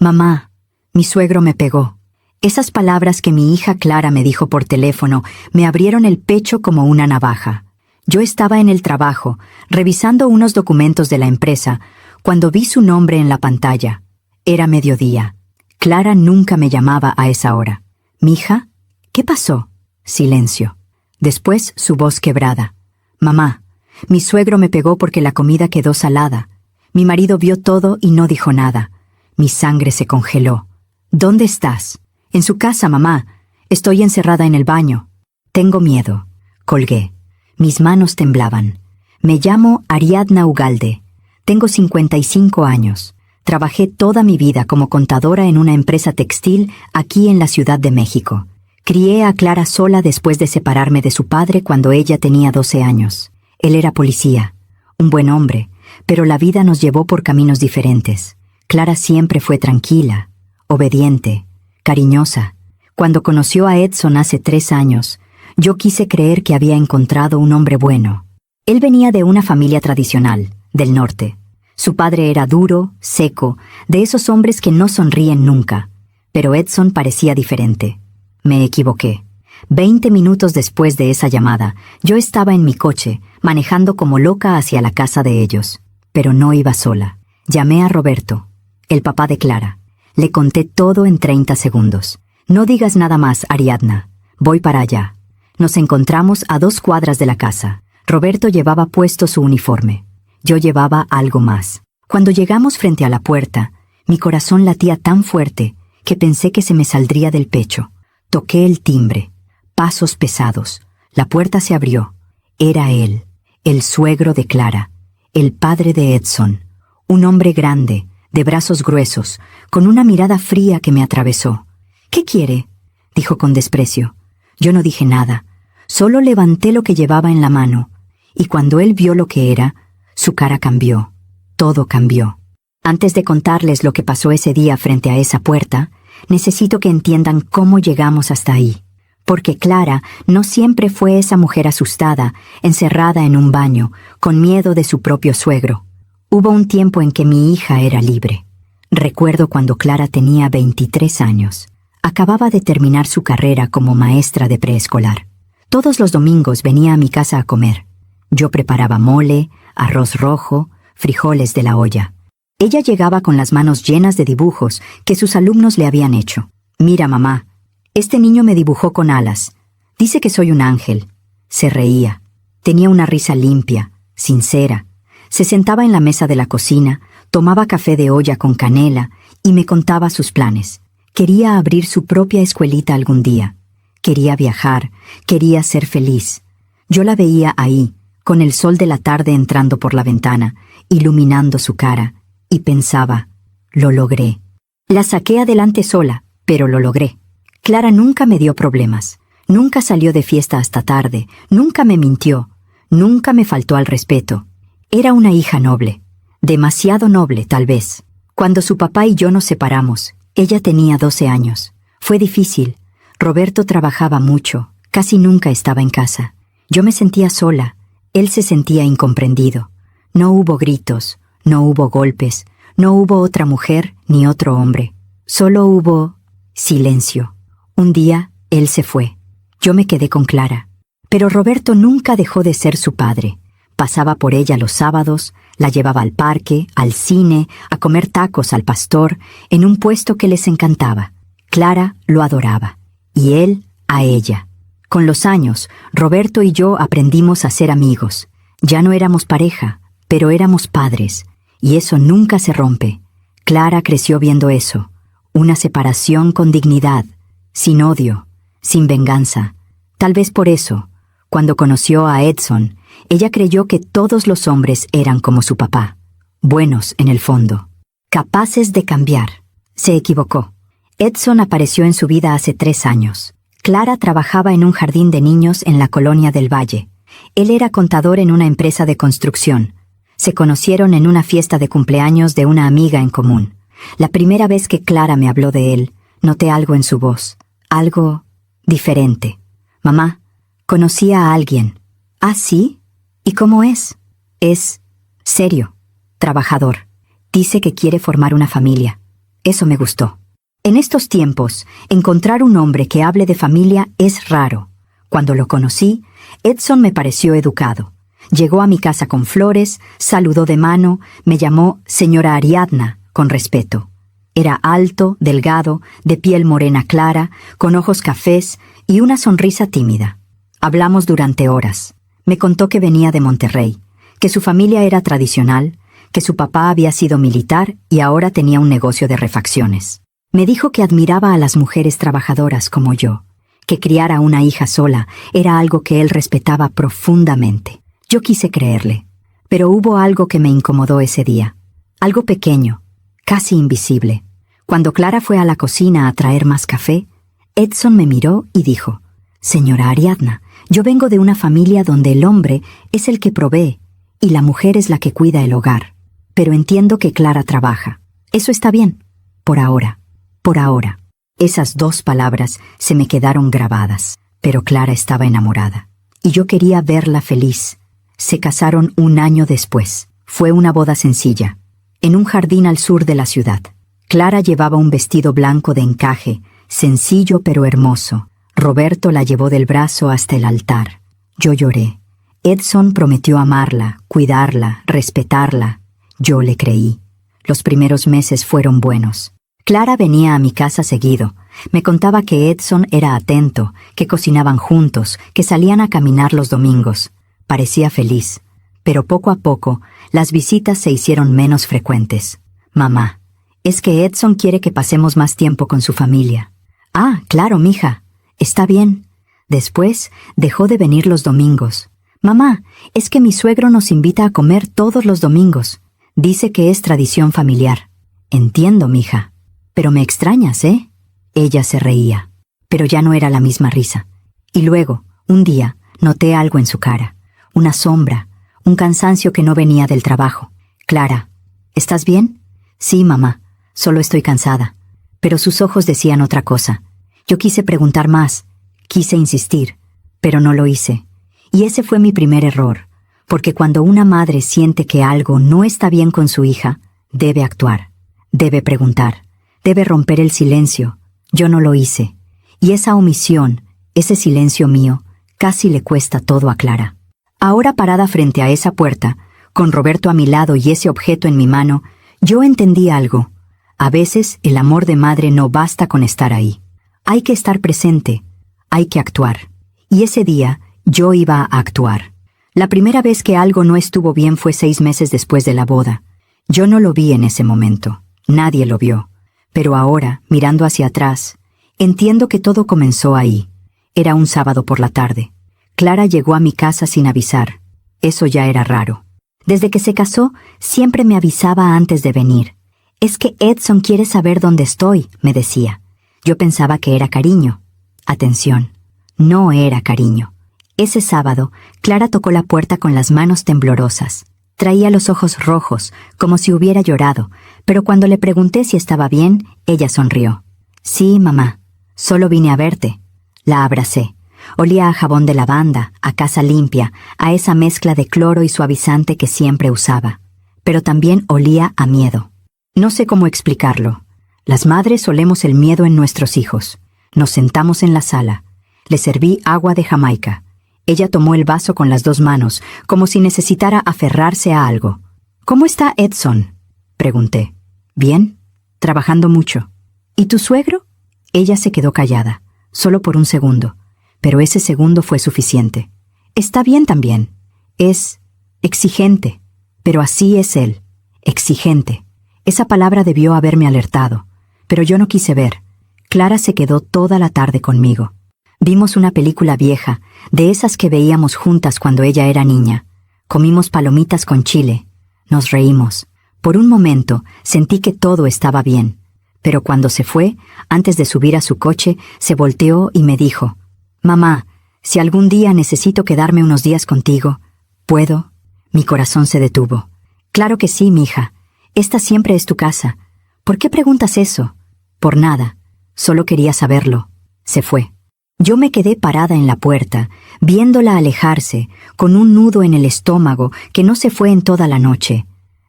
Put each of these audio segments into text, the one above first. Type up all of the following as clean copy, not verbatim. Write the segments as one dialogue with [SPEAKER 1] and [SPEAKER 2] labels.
[SPEAKER 1] Mamá, mi suegro me pegó. Esas palabras que mi hija Clara me dijo por teléfono me abrieron el pecho como una navaja. Yo estaba en el trabajo, revisando unos documentos de la empresa, cuando vi su nombre en la pantalla. Era mediodía. Clara nunca me llamaba a esa hora. «Mija, ¿qué pasó?» Silencio. Después su voz quebrada. «Mamá, mi suegro me pegó porque la comida quedó salada. Mi marido vio todo y no dijo nada. Mi sangre se congeló. ¿Dónde estás?» «En su casa, mamá. Estoy encerrada en el baño». «Tengo miedo». Colgué. Mis manos temblaban. «Me llamo Ariadna Ugalde. Tengo 55 años. Trabajé toda mi vida como contadora en una empresa textil aquí en la Ciudad de México. Crié a Clara sola después de separarme de su padre cuando ella tenía 12 años. Él era policía, un buen hombre, pero la vida nos llevó por caminos diferentes. Clara siempre fue tranquila, obediente, cariñosa. Cuando conoció a Edson hace 3 años, yo quise creer que había encontrado un hombre bueno. Él venía de una familia tradicional, del norte. Su padre era duro, seco, de esos hombres que no sonríen nunca. Pero Edson parecía diferente. Me equivoqué. 20 minutos después de esa llamada, yo estaba en mi coche, manejando como loca hacia la casa de ellos. Pero no iba sola. Llamé a Roberto, el papá de Clara. Le conté todo en 30 segundos. «No digas nada más, Ariadna. Voy para allá». Nos encontramos a 2 cuadras de la casa. Roberto llevaba puesto su uniforme. Yo llevaba algo más. Cuando llegamos frente a la puerta, mi corazón latía tan fuerte que pensé que se me saldría del pecho. Toqué el timbre. Pasos pesados. La puerta se abrió. Era él, el suegro de Clara, el padre de Edson. Un hombre grande, de brazos gruesos, con una mirada fría que me atravesó. «¿Qué quiere?», dijo con desprecio. Yo no dije nada. Solo levanté lo que llevaba en la mano. Y cuando él vio lo que era, su cara cambió. Todo cambió. Antes de contarles lo que pasó ese día frente a esa puerta, necesito que entiendan cómo llegamos hasta ahí. Porque Clara no siempre fue esa mujer asustada, encerrada en un baño, con miedo de su propio suegro. Hubo un tiempo en que mi hija era libre. Recuerdo cuando Clara tenía 23 años. Acababa de terminar su carrera como maestra de preescolar. Todos los domingos venía a mi casa a comer. Yo preparaba mole, arroz rojo, frijoles de la olla. Ella llegaba con las manos llenas de dibujos que sus alumnos le habían hecho. «Mira, mamá, este niño me dibujó con alas. Dice que soy un ángel». Se reía. Tenía una risa limpia, sincera. Se sentaba en la mesa de la cocina, tomaba café de olla con canela y me contaba sus planes. Quería abrir su propia escuelita algún día. Quería viajar, quería ser feliz. Yo la veía ahí, con el sol de la tarde entrando por la ventana, iluminando su cara, y pensaba, lo logré. La saqué adelante sola, pero lo logré. Clara nunca me dio problemas, nunca salió de fiesta hasta tarde, nunca me mintió, nunca me faltó al respeto. Era una hija noble, demasiado noble tal vez. Cuando su papá y yo nos separamos, ella tenía 12 años. Fue difícil. Roberto trabajaba mucho, casi nunca estaba en casa. Yo me sentía sola. Él se sentía incomprendido. No hubo gritos, no hubo golpes, no hubo otra mujer ni otro hombre. Solo hubo silencio. Un día, él se fue. Yo me quedé con Clara. Pero Roberto nunca dejó de ser su padre. Pasaba por ella los sábados, la llevaba al parque, al cine, a comer tacos al pastor, en un puesto que les encantaba. Clara lo adoraba, y él a ella. Con los años, Roberto y yo aprendimos a ser amigos. Ya no éramos pareja, pero éramos padres, y eso nunca se rompe. Clara creció viendo eso, una separación con dignidad, sin odio, sin venganza. Tal vez por eso, cuando conoció a Edson, ella creyó que todos los hombres eran como su papá, buenos en el fondo, capaces de cambiar. Se equivocó. Edson apareció en su vida hace 3 años. Clara trabajaba en un jardín de niños en la colonia del Valle. Él era contador en una empresa de construcción. Se conocieron en una fiesta de cumpleaños de una amiga en común. La primera vez que Clara me habló de él, noté algo en su voz, algo diferente. «Mamá, conocí a alguien». «¿Ah, sí? ¿Y cómo es?» «Es serio, trabajador. Dice que quiere formar una familia». Eso me gustó. En estos tiempos, encontrar un hombre que hable de familia es raro. Cuando lo conocí, Edson me pareció educado. Llegó a mi casa con flores, saludó de mano, me llamó señora Ariadna, con respeto. Era alto, delgado, de piel morena clara, con ojos cafés y una sonrisa tímida. Hablamos durante horas. Me contó que venía de Monterrey, que su familia era tradicional, que su papá había sido militar y ahora tenía un negocio de refacciones. Me dijo que admiraba a las mujeres trabajadoras como yo, que criar a una hija sola era algo que él respetaba profundamente. Yo quise creerle, pero hubo algo que me incomodó ese día. Algo pequeño, casi invisible. Cuando Clara fue a la cocina a traer más café, Edson me miró y dijo: «Señora Ariadna, yo vengo de una familia donde el hombre es el que provee y la mujer es la que cuida el hogar. Pero entiendo que Clara trabaja. Eso está bien. Por ahora. Por ahora». Esas 2 palabras se me quedaron grabadas, pero Clara estaba enamorada. Y yo quería verla feliz. Se casaron 1 año después. Fue una boda sencilla, en un jardín al sur de la ciudad. Clara llevaba un vestido blanco de encaje, sencillo pero hermoso. Roberto la llevó del brazo hasta el altar. Yo lloré. Edson prometió amarla, cuidarla, respetarla. Yo le creí. Los primeros meses fueron buenos. Clara venía a mi casa seguido. Me contaba que Edson era atento, que cocinaban juntos, que salían a caminar los domingos. Parecía feliz. Pero poco a poco, las visitas se hicieron menos frecuentes. «Mamá, es que Edson quiere que pasemos más tiempo con su familia». «Ah, claro, mija. Está bien». Después, dejó de venir los domingos. «Mamá, es que mi suegro nos invita a comer todos los domingos. Dice que es tradición familiar». «Entiendo, mija. Pero me extrañas, ¿eh?» Ella se reía, pero ya no era la misma risa. Y luego, un día, noté algo en su cara. Una sombra, un cansancio que no venía del trabajo. «Clara, ¿estás bien?» «Sí, mamá. Solo estoy cansada». Pero sus ojos decían otra cosa. Yo quise preguntar más, quise insistir, pero no lo hice. Y ese fue mi primer error, porque cuando una madre siente que algo no está bien con su hija, debe actuar, debe preguntar, debe romper el silencio. Yo no lo hice, y esa omisión, ese silencio mío, casi le cuesta todo a Clara. Ahora parada frente a esa puerta, con Roberto a mi lado y ese objeto en mi mano, yo entendí algo. A veces el amor de madre no basta con estar ahí. Hay que estar presente, hay que actuar. Y ese día yo iba a actuar. La primera vez que algo no estuvo bien fue 6 meses después de la boda. Yo no lo vi en ese momento, nadie lo vio. Pero ahora, mirando hacia atrás, entiendo que todo comenzó ahí. Era un sábado por la tarde. Clara llegó a mi casa sin avisar. Eso ya era raro. Desde que se casó, siempre me avisaba antes de venir. «Es que Edson quiere saber dónde estoy», me decía. Yo pensaba que era cariño. Atención, no era cariño. Ese sábado, Clara tocó la puerta con las manos temblorosas. Traía los ojos rojos, como si hubiera llorado, pero cuando le pregunté si estaba bien, ella sonrió. «Sí, mamá, solo vine a verte». La abracé. Olía a jabón de lavanda, a casa limpia, a esa mezcla de cloro y suavizante que siempre usaba. Pero también olía a miedo. No sé cómo explicarlo. Las madres solemos el miedo en nuestros hijos. Nos sentamos en la sala. Le serví agua de Jamaica. Ella tomó el vaso con las 2 manos, como si necesitara aferrarse a algo. «¿Cómo está Edson?», pregunté. «Bien, trabajando mucho». «¿Y tu suegro?». Ella se quedó callada, solo por un segundo, pero ese segundo fue suficiente. «Está bien también. Es exigente, pero así es él, exigente». Esa palabra debió haberme alertado, pero yo no quise ver. Clara se quedó toda la tarde conmigo. Vimos una película vieja, de esas que veíamos juntas cuando ella era niña. Comimos palomitas con chile. Nos reímos. Por un momento sentí que todo estaba bien. Pero cuando se fue, antes de subir a su coche, se volteó y me dijo: «Mamá, si algún día necesito quedarme unos días contigo, ¿puedo?». Mi corazón se detuvo. «Claro que sí, mija. Esta siempre es tu casa. ¿Por qué preguntas eso?». «Por nada. Solo quería saberlo». Se fue. Yo me quedé parada en la puerta, viéndola alejarse, con un nudo en el estómago que no se fue en toda la noche.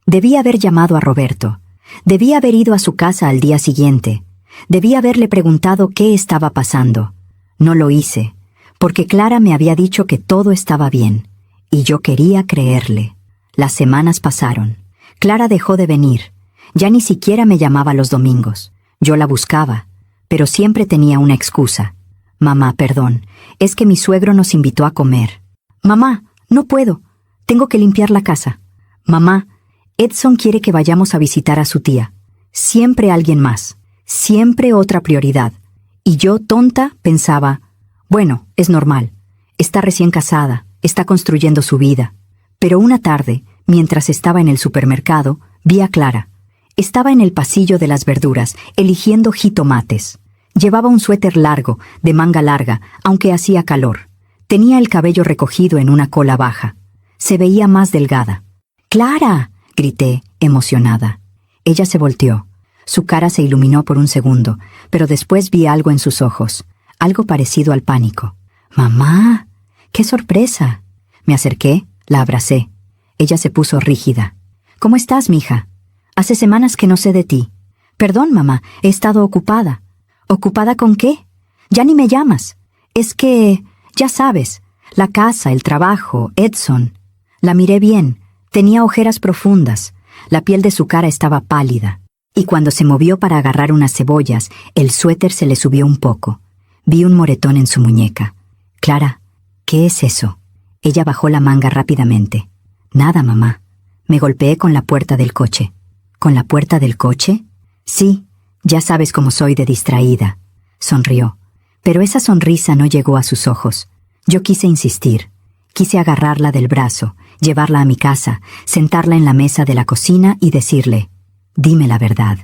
[SPEAKER 1] Debí haber llamado a Roberto. Debí haber ido a su casa al día siguiente. Debí haberle preguntado qué estaba pasando. No lo hice, porque Clara me había dicho que todo estaba bien, y yo quería creerle. Las semanas pasaron. Clara dejó de venir. Ya ni siquiera me llamaba los domingos. Yo la buscaba, pero siempre tenía una excusa. Mamá, perdón, es que mi suegro nos invitó a comer. Mamá, no puedo. Tengo que limpiar la casa. Mamá, Edson quiere que vayamos a visitar a su tía. Siempre alguien más. Siempre otra prioridad. Y yo, tonta, pensaba, bueno, es normal. Está recién casada, está construyendo su vida. Pero una tarde, mientras estaba en el supermercado, vi a Clara. Estaba en el pasillo de las verduras, eligiendo jitomates. Llevaba un suéter largo, de manga larga, aunque hacía calor. Tenía el cabello recogido en una cola baja. Se veía más delgada. ¡Clara!, grité, emocionada. Ella se volteó. Su cara se iluminó por un segundo, pero después vi algo en sus ojos, algo parecido al pánico. ¡Mamá! ¡Qué sorpresa! Me acerqué, la abracé. Ella se puso rígida. ¿Cómo estás, mija? Hace semanas que no sé de ti. Perdón, mamá, he estado ocupada. ¿Ocupada con qué? Ya ni me llamas. Es que, ya sabes, la casa, el trabajo, Edson. La miré bien. Tenía ojeras profundas. La piel de su cara estaba pálida. Y cuando se movió para agarrar unas cebollas, el suéter se le subió un poco. Vi un moretón en su muñeca. Clara, ¿qué es eso? Ella bajó la manga rápidamente. Nada, mamá. Me golpeé con la puerta del coche. ¿Con la puerta del coche? Sí, ya sabes cómo soy de distraída. Sonrió. Pero esa sonrisa no llegó a sus ojos. Yo quise insistir. Quise agarrarla del brazo, llevarla a mi casa, sentarla en la mesa de la cocina y decirle, dime la verdad.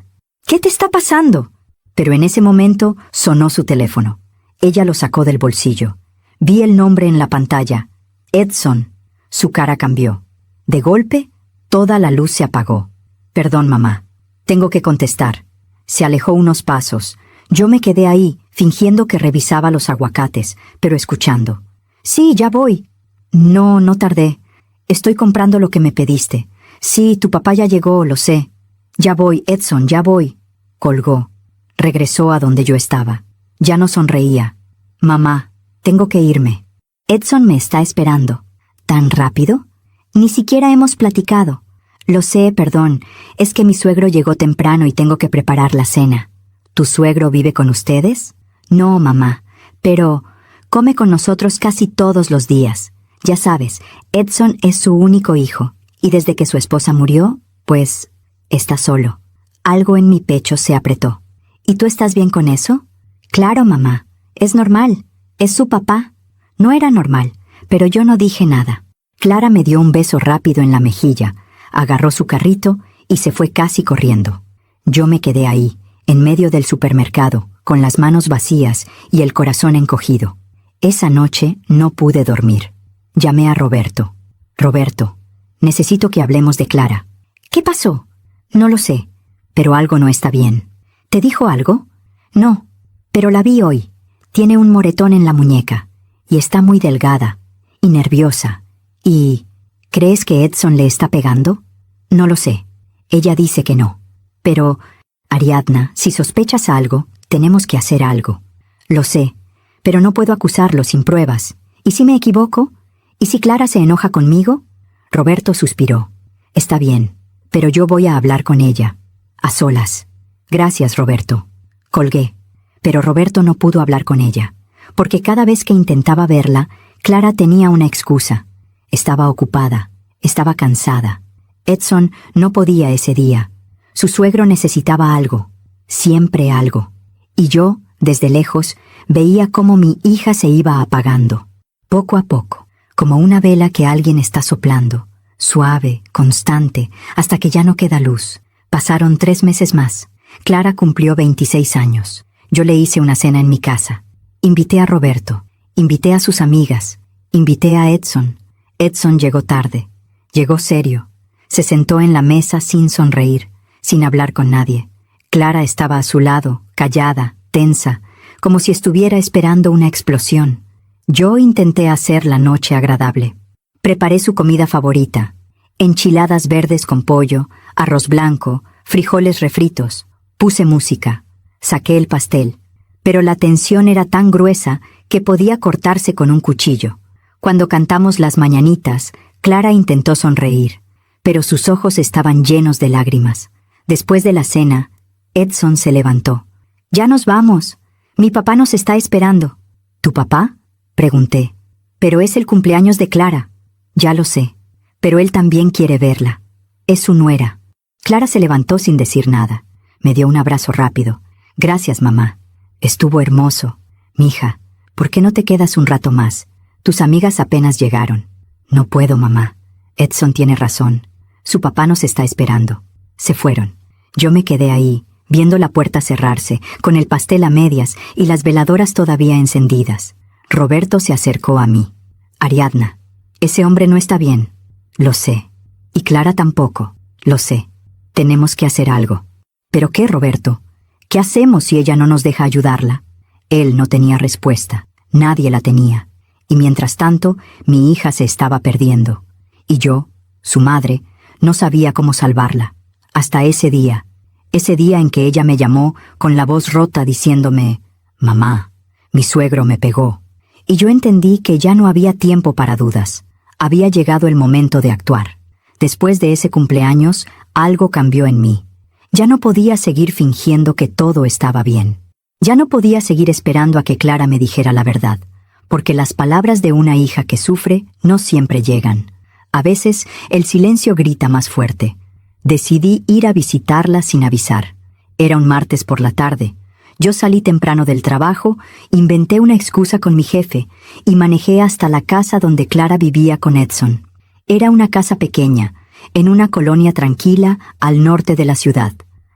[SPEAKER 1] ¿Qué te está pasando? Pero en ese momento sonó su teléfono. Ella lo sacó del bolsillo. Vi el nombre en la pantalla. Edson. Su cara cambió. De golpe, toda la luz se apagó. Perdón, mamá. Tengo que contestar. Se alejó unos pasos. Yo me quedé ahí, fingiendo que revisaba los aguacates, pero escuchando. Sí, ya voy. No tardé. Estoy comprando lo que me pediste. Sí, tu papá ya llegó, lo sé. Ya voy, Edson, ya voy. Colgó. Regresó a donde yo estaba. Ya no sonreía. Mamá, tengo que irme. Edson me está esperando. ¿Tan rápido? Ni siquiera hemos platicado. Lo sé, perdón. Es que mi suegro llegó temprano y tengo que preparar la cena. ¿Tu suegro vive con ustedes? No, mamá. Pero come con nosotros casi todos los días. Ya sabes, Edson es su único hijo. Y desde que su esposa murió, pues, está solo. Algo en mi pecho se apretó. ¿Y tú estás bien con eso? Claro, mamá. Es normal. Es su papá. No era normal, pero yo no dije nada. Clara me dio un beso rápido en la mejilla, agarró su carrito y se fue casi corriendo. Yo me quedé ahí, en medio del supermercado, con las manos vacías y el corazón encogido. Esa noche no pude dormir. Llamé a Roberto. Roberto, necesito que hablemos de Clara. ¿Qué pasó? No lo sé, pero algo no está bien. ¿Te dijo algo? No, pero la vi hoy. Tiene un moretón en la muñeca, y está muy delgada, y nerviosa. ¿Y crees que Edson le está pegando? No lo sé. Ella dice que no. Pero, Ariadna, si sospechas algo, tenemos que hacer algo. Lo sé, pero no puedo acusarlo sin pruebas. ¿Y si me equivoco? ¿Y si Clara se enoja conmigo? Roberto suspiró. Está bien, pero yo voy a hablar con ella. A solas. Gracias, Roberto. Colgué. Pero Roberto no pudo hablar con ella, porque cada vez que intentaba verla, Clara tenía una excusa. Estaba ocupada, estaba cansada. Edson no podía ese día. Su suegro necesitaba algo, siempre algo. Y yo, desde lejos, veía cómo mi hija se iba apagando, poco a poco, como una vela que alguien está soplando, suave, constante, hasta que ya no queda luz. Pasaron 3 meses más. Clara cumplió 26 años. Yo le hice una cena en mi casa. Invité a Roberto, invité a sus amigas, invité a Edson. Edson llegó tarde, llegó serio. Se sentó en la mesa sin sonreír, sin hablar con nadie. Clara estaba a su lado, callada, tensa, como si estuviera esperando una explosión. Yo intenté hacer la noche agradable. Preparé su comida favorita: enchiladas verdes con pollo, arroz blanco, frijoles refritos, puse música, saqué el pastel, pero la tensión era tan gruesa que podía cortarse con un cuchillo. Cuando cantamos las mañanitas, Clara intentó sonreír, pero sus ojos estaban llenos de lágrimas. Después de la cena, Edson se levantó. «Ya nos vamos. Mi papá nos está esperando». «¿Tu papá?», pregunté. «Pero es el cumpleaños de Clara». «Ya lo sé, pero él también quiere verla. Es su nuera». Clara se levantó sin decir nada. Me dio un abrazo rápido. «Gracias, mamá. Estuvo hermoso. Mija, ¿por qué no te quedas un rato más? Tus amigas apenas llegaron». «No puedo, mamá. Edson tiene razón. Su papá nos está esperando». Se fueron. Yo me quedé ahí, viendo la puerta cerrarse, con el pastel a medias y las veladoras todavía encendidas. Roberto se acercó a mí. «Ariadna, ese hombre no está bien». «Lo sé. Y Clara tampoco». «Lo sé. Tenemos que hacer algo». «¿Pero qué, Roberto? ¿Qué hacemos si ella no nos deja ayudarla?» Él no tenía respuesta. Nadie la tenía. Y mientras tanto, mi hija se estaba perdiendo. Y yo, su madre, no sabía cómo salvarla. Hasta ese día en que ella me llamó con la voz rota diciéndome: «Mamá, mi suegro me pegó». Y yo entendí que ya no había tiempo para dudas. Había llegado el momento de actuar. Después de ese cumpleaños, algo cambió en mí. Ya no podía seguir fingiendo que todo estaba bien. Ya no podía seguir esperando a que Clara me dijera la verdad, porque las palabras de una hija que sufre no siempre llegan. A veces, el silencio grita más fuerte. Decidí ir a visitarla sin avisar. Era un martes por la tarde. Yo salí temprano del trabajo, inventé una excusa con mi jefe y manejé hasta la casa donde Clara vivía con Edson. Era una casa pequeña, en una colonia tranquila al norte de la ciudad.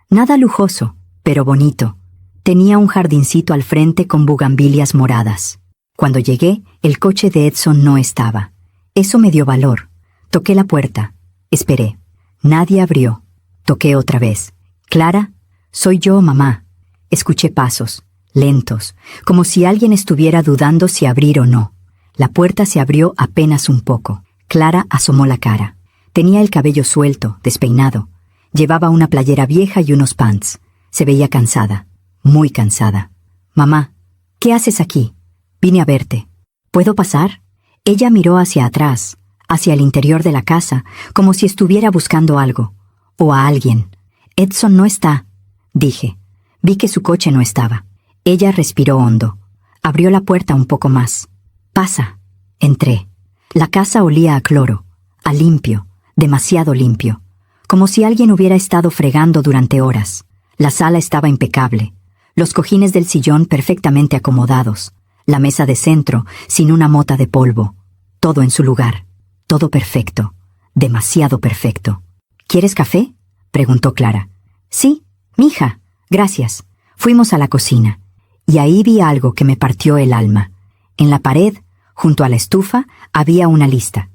[SPEAKER 1] Nada lujoso, pero bonito. Tenía un jardincito al frente con bugambilias moradas. Cuando llegué, el coche de Edson no estaba. Eso me dio valor. Toqué la puerta. Esperé. Nadie abrió. Toqué otra vez. «Clara, soy yo, mamá». Escuché pasos, lentos, como si alguien estuviera dudando si abrir o no. La puerta se abrió apenas un poco. Clara asomó la cara. Tenía el cabello suelto, despeinado. Llevaba una playera vieja y unos pants. Se veía cansada, muy cansada. «Mamá, ¿qué haces aquí? Vine a verte. ¿Puedo pasar?» Ella miró hacia atrás, hacia el interior de la casa, como si estuviera buscando algo, o a alguien. «Edson no está», dije. Vi que su coche no estaba. Ella respiró hondo. Abrió la puerta un poco más. «Pasa». Entré. La casa olía a cloro, a limpio, demasiado limpio, como si alguien hubiera estado fregando durante horas. La sala estaba impecable, los cojines del sillón perfectamente acomodados, la mesa de centro sin una mota de polvo, todo en su lugar, todo perfecto, demasiado perfecto. «¿Quieres café?», preguntó Clara. «Sí, mija, gracias». Fuimos a la cocina, y ahí vi algo que me partió el alma. En la pared, junto a la estufa, había una lista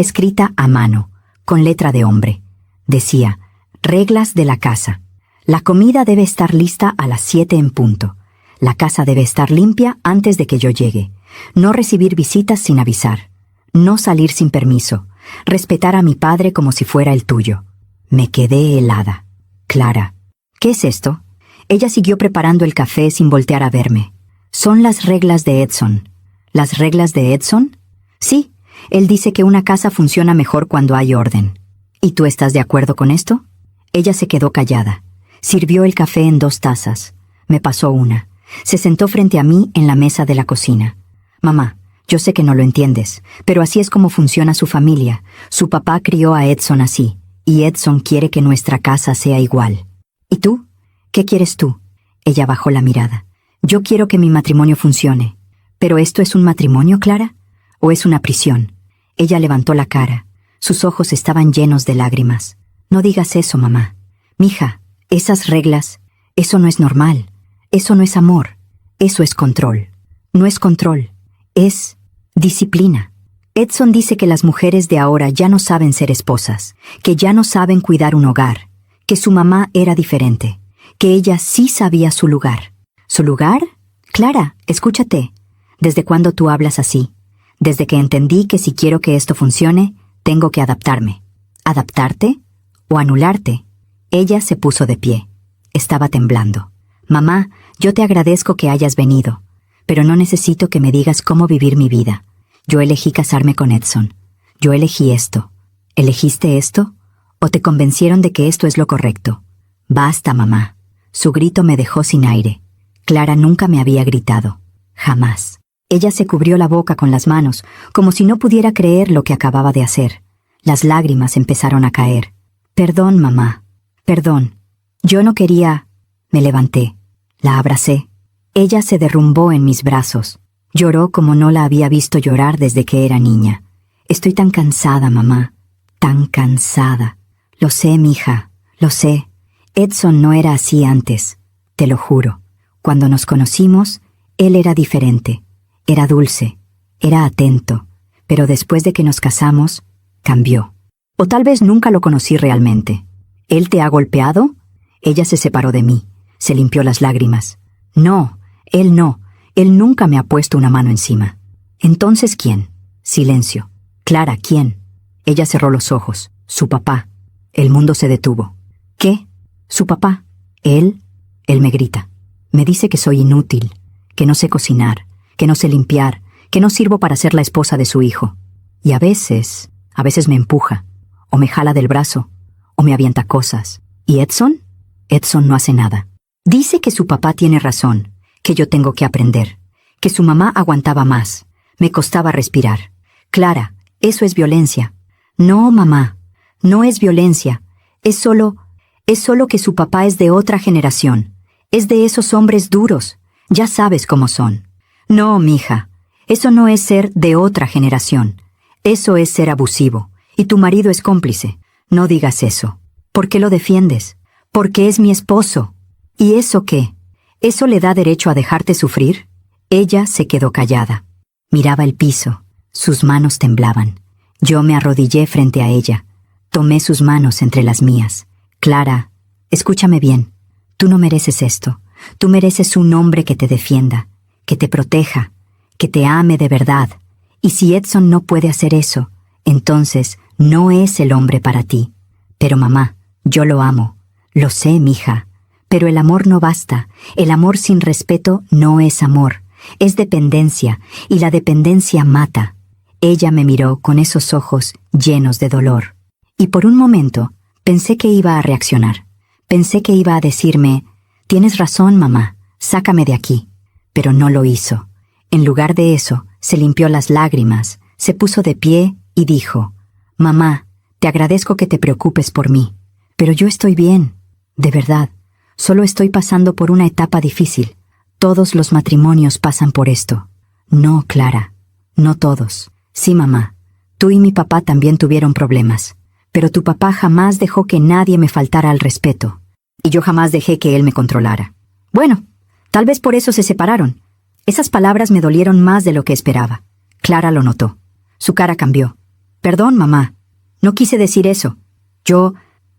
[SPEAKER 1] escrita a mano, con letra de hombre. Decía: «Reglas de la casa. La comida debe estar lista a las 7 en punto. La casa debe estar limpia antes de que yo llegue. No recibir visitas sin avisar. No salir sin permiso. Respetar a mi padre como si fuera el tuyo». Me quedé helada. «Clara, ¿qué es esto?». Ella siguió preparando el café sin voltear a verme. «Son las reglas de Edson». «¿Las reglas de Edson?». «Sí, él dice que una casa funciona mejor cuando hay orden». «¿Y tú estás de acuerdo con esto?». Ella se quedó callada. Sirvió el café en 2 tazas. Me pasó una. Se sentó frente a mí en la mesa de la cocina. «Mamá, yo sé que no lo entiendes, pero así es como funciona su familia. Su papá crió a Edson así, y Edson quiere que nuestra casa sea igual». «¿Y tú? ¿Qué quieres tú?». Ella bajó la mirada. «Yo quiero que mi matrimonio funcione». «¿Pero esto es un matrimonio, Clara? ¿O es una prisión?». Ella levantó la cara. Sus ojos estaban llenos de lágrimas. «No digas eso, mamá. Mija, esas reglas, eso no es normal. Eso no es amor. Eso es control. No es control. Es disciplina». Edson dice que las mujeres de ahora ya no saben ser esposas, que ya no saben cuidar un hogar, que su mamá era diferente, que ella sí sabía su lugar. ¿Su lugar? Clara, escúchate. ¿Desde cuándo tú hablas así? Desde que entendí que si quiero que esto funcione, tengo que adaptarme. ¿Adaptarte? ¿O anularte? Ella se puso de pie. Estaba temblando. Mamá, yo te agradezco que hayas venido, pero no necesito que me digas cómo vivir mi vida. Yo elegí casarme con Edson. Yo elegí esto. ¿Elegiste esto? ¿O te convencieron de que esto es lo correcto? Basta, mamá. Su grito me dejó sin aire. Clara nunca me había gritado. Jamás. Ella se cubrió la boca con las manos, como si no pudiera creer lo que acababa de hacer. Las lágrimas empezaron a caer. Perdón, mamá. Perdón. Yo no quería... Me levanté. La abracé. Ella se derrumbó en mis brazos. Lloró como no la había visto llorar desde que era niña. Estoy tan cansada, mamá. Tan cansada. Lo sé, mija. Lo sé. Edson no era así antes. Te lo juro. Cuando nos conocimos, él era diferente. Era dulce. Era atento. Pero después de que nos casamos, cambió. O tal vez nunca lo conocí realmente. ¿Él te ha golpeado? Ella se separó de mí. Se limpió las lágrimas. No. Él nunca me ha puesto una mano encima. Entonces, ¿quién? Silencio. Clara, ¿quién? Ella cerró los ojos. Su papá. El mundo se detuvo. ¿Qué? Su papá. Él me grita. Me dice que soy inútil, que no sé cocinar, que no sé limpiar, que no sirvo para ser la esposa de su hijo. Y a veces me empuja, o me jala del brazo, o me avienta cosas. ¿Y Edson? Edson no hace nada. Dice que su papá tiene razón, que yo tengo que aprender, que su mamá aguantaba más, me costaba respirar. Clara, eso es violencia. No, mamá, no es violencia, es solo que su papá es de otra generación, es de esos hombres duros, ya sabes cómo son. No, mija, eso no es ser de otra generación, eso es ser abusivo, y tu marido es cómplice. No digas eso. ¿Por qué lo defiendes? Porque es mi esposo. ¿Y eso qué? ¿Eso le da derecho a dejarte sufrir? Ella se quedó callada. Miraba el piso. Sus manos temblaban. Yo me arrodillé frente a ella. Tomé sus manos entre las mías. Clara, escúchame bien. Tú no mereces esto. Tú mereces un hombre que te defienda, que te proteja, que te ame de verdad. Y si Edson no puede hacer eso, entonces no es el hombre para ti. Pero mamá, yo lo amo. Lo sé, mija. Pero el amor no basta. El amor sin respeto no es amor. Es dependencia, y la dependencia mata. Ella me miró con esos ojos llenos de dolor. Y por un momento pensé que iba a reaccionar. Pensé que iba a decirme, «Tienes razón, mamá, sácame de aquí». Pero no lo hizo. En lugar de eso, se limpió las lágrimas, se puso de pie y dijo, «Mamá, te agradezco que te preocupes por mí, pero yo estoy bien, de verdad. Solo estoy pasando por una etapa difícil. Todos los matrimonios pasan por esto». «No, Clara, no todos. Sí, mamá, tú y mi papá también tuvieron problemas, pero tu papá jamás dejó que nadie me faltara al respeto, y yo jamás dejé que él me controlara. Bueno, tal vez por eso se separaron». Esas palabras me dolieron más de lo que esperaba. Clara lo notó. Su cara cambió. «Perdón, mamá. No quise decir eso. Yo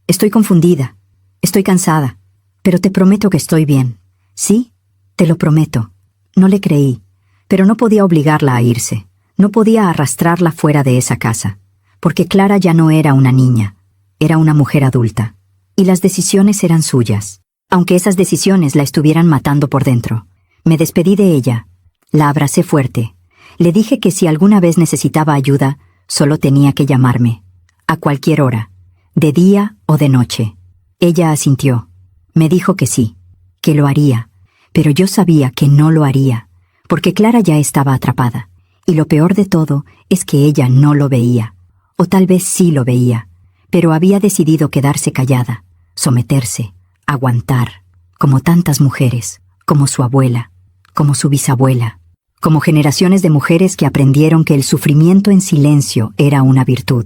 [SPEAKER 1] estoy confundida. Estoy cansada. Pero te prometo que estoy bien». «Sí, te lo prometo». No le creí, pero no podía obligarla a irse. No podía arrastrarla fuera de esa casa, porque Clara ya no era una niña. Era una mujer adulta. Y las decisiones eran suyas, aunque esas decisiones la estuvieran matando por dentro. Me despedí de ella. La abracé fuerte. Le dije que si alguna vez necesitaba ayuda, solo tenía que llamarme. A cualquier hora, de día o de noche. Ella asintió. Me dijo que sí, que lo haría, pero yo sabía que no lo haría, porque Clara ya estaba atrapada. Y lo peor de todo es que ella no lo veía. O tal vez sí lo veía, pero había decidido quedarse callada, someterse, aguantar, como tantas mujeres, como su abuela, como su bisabuela, como generaciones de mujeres que aprendieron que el sufrimiento en silencio era una virtud.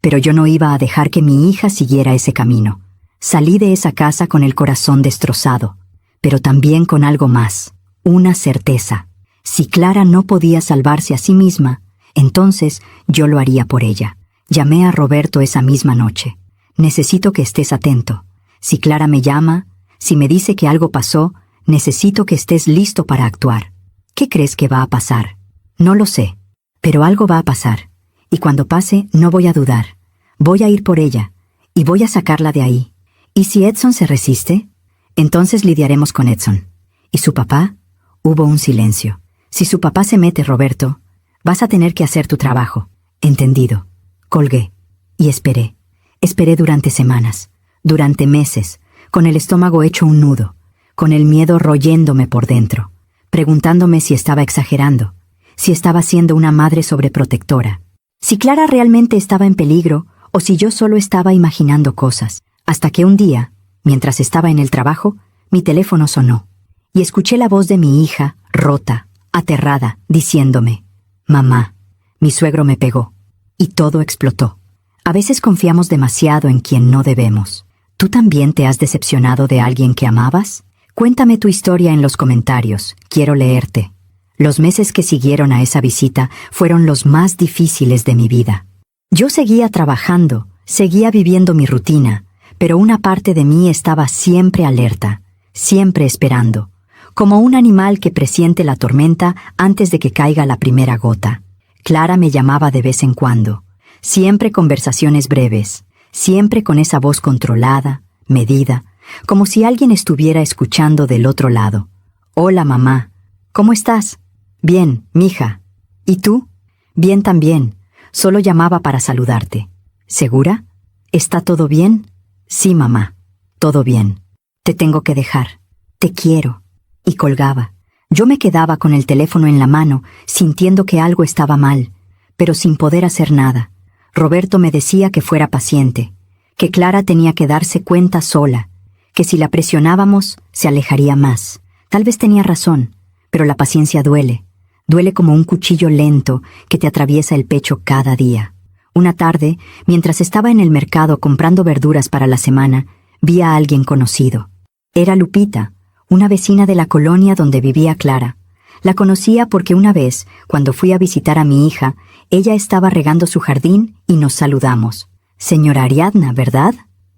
[SPEAKER 1] Pero yo no iba a dejar que mi hija siguiera ese camino. Salí de esa casa con el corazón destrozado, pero también con algo más, una certeza. Si Clara no podía salvarse a sí misma, entonces yo lo haría por ella. Llamé a Roberto esa misma noche. «Necesito que estés atento. Si Clara me llama, si me dice que algo pasó, necesito que estés listo para actuar». «¿Qué crees que va a pasar?» «No lo sé, pero algo va a pasar. Y cuando pase, no voy a dudar. Voy a ir por ella, y voy a sacarla de ahí. ¿Y si Edson se resiste? Entonces lidiaremos con Edson. ¿Y su papá? Hubo un silencio. Si su papá se mete, Roberto, vas a tener que hacer tu trabajo. Entendido. Colgué. Y esperé. Esperé durante semanas, durante meses, con el estómago hecho un nudo, con el miedo royéndome por dentro, preguntándome si estaba exagerando, si estaba siendo una madre sobreprotectora, si Clara realmente estaba en peligro o si yo solo estaba imaginando cosas, hasta que un día, mientras estaba en el trabajo, mi teléfono sonó, y escuché la voz de mi hija, rota, aterrada, diciéndome: «Mamá, mi suegro me pegó», y todo explotó. A veces confiamos demasiado en quien no debemos. ¿Tú también te has decepcionado de alguien que amabas? Cuéntame tu historia en los comentarios, quiero leerte. Los meses que siguieron a esa visita fueron los más difíciles de mi vida. Yo seguía trabajando, seguía viviendo mi rutina, pero una parte de mí estaba siempre alerta, siempre esperando, como un animal que presiente la tormenta antes de que caiga la primera gota. Clara me llamaba de vez en cuando, siempre conversaciones breves, siempre con esa voz controlada, medida, como si alguien estuviera escuchando del otro lado. «Hola, mamá. ¿Cómo estás?» «Bien, mija. ¿Y tú?» «Bien también. Solo llamaba para saludarte». «¿Segura? ¿Está todo bien?» «Sí, mamá. Todo bien. Te tengo que dejar. Te quiero». Y colgaba. Yo me quedaba con el teléfono en la mano, sintiendo que algo estaba mal, pero sin poder hacer nada. Roberto me decía que fuera paciente, que Clara tenía que darse cuenta sola, que si la presionábamos, se alejaría más. Tal vez tenía razón, pero la paciencia duele. Duele como un cuchillo lento que te atraviesa el pecho cada día. Una tarde, mientras estaba en el mercado comprando verduras para la semana, vi a alguien conocido. Era Lupita, una vecina de la colonia donde vivía Clara. La conocía porque una vez, cuando fui a visitar a mi hija, ella estaba regando su jardín y nos saludamos. «Señora Ariadna, ¿verdad?»,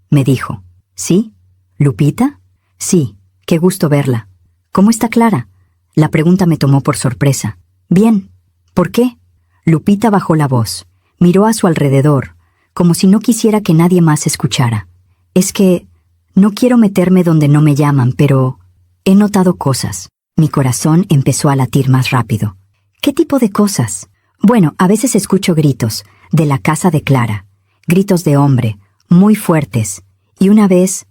[SPEAKER 1] me dijo. «¿Sí? ¿Lupita?» «Sí, qué gusto verla». «¿Cómo está Clara?». La pregunta me tomó por sorpresa. «Bien». «¿Por qué?». Lupita bajó la voz, miró a su alrededor, como si no quisiera que nadie más escuchara. «Es que no quiero meterme donde no me llaman, pero he notado cosas». Mi corazón empezó a latir más rápido. «¿Qué tipo de cosas?». «Bueno, a veces escucho gritos, de la casa de Clara. Gritos de hombre, muy fuertes. Y una vez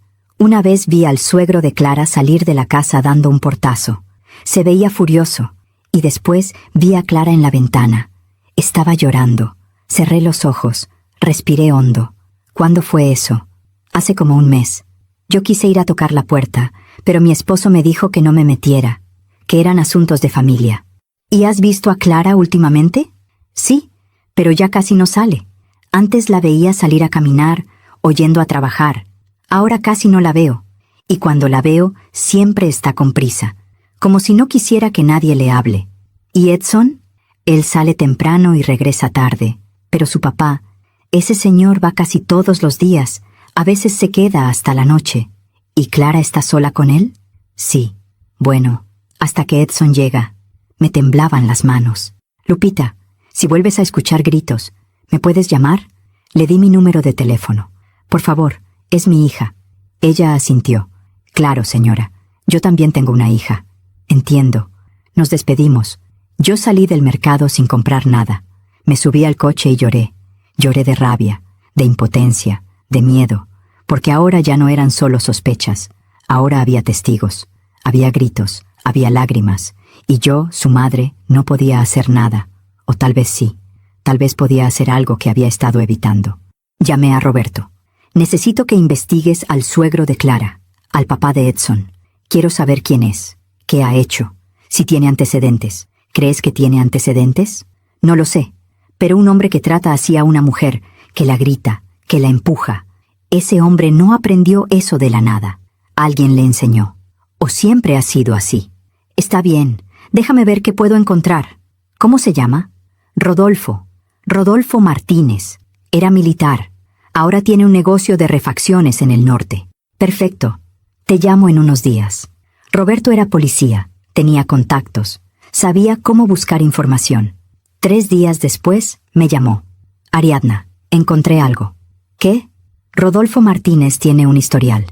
[SPEAKER 1] vi al suegro de Clara salir de la casa dando un portazo. Se veía furioso. Y después vi a Clara en la ventana. Estaba llorando. Cerré los ojos. Respiré hondo. ¿Cuándo fue eso?». «Hace como un mes. Yo quise ir a tocar la puerta, pero mi esposo me dijo que no me metiera, que eran asuntos de familia». «¿Y has visto a Clara últimamente?». «Sí, pero ya casi no sale. Antes la veía salir a caminar o yendo a trabajar. Ahora casi no la veo. Y cuando la veo, siempre está con prisa, como si no quisiera que nadie le hable». «¿Y Edson?». «Él sale temprano y regresa tarde. Pero su papá, ese señor va casi todos los días. A veces se queda hasta la noche». «¿Y Clara está sola con él?». «Sí. Bueno, hasta que Edson llega». Me temblaban las manos. «Lupita, si vuelves a escuchar gritos, ¿me puedes llamar?». Le di mi número de teléfono. «Por favor, es mi hija». Ella asintió. «Claro, señora. Yo también tengo una hija». «Entiendo». Nos despedimos. Yo salí del mercado sin comprar nada. Me subí al coche y lloré. Lloré de rabia, de impotencia, de miedo, porque ahora ya no eran solo sospechas. Ahora había testigos, había gritos, había lágrimas, y yo, su madre, no podía hacer nada. O tal vez sí. Tal vez podía hacer algo que había estado evitando. Llamé a Roberto. «Necesito que investigues al suegro de Clara, al papá de Edson. Quiero saber quién es, qué ha hecho, si tiene antecedentes». «¿Crees que tiene antecedentes?». «No lo sé, pero un hombre que trata así a una mujer, que la grita, que la empuja, ese hombre no aprendió eso de la nada. Alguien le enseñó. ¿O siempre ha sido así?». «Está bien, déjame ver qué puedo encontrar». «¿Cómo se llama?». «Rodolfo. Rodolfo Martínez. Era militar. Ahora tiene un negocio de refacciones en el norte». «Perfecto. Te llamo en unos días». Roberto era policía, tenía contactos, sabía cómo buscar información. 3 días después me llamó. «Ariadna, encontré algo». «¿Qué?». «Rodolfo Martínez tiene un historial.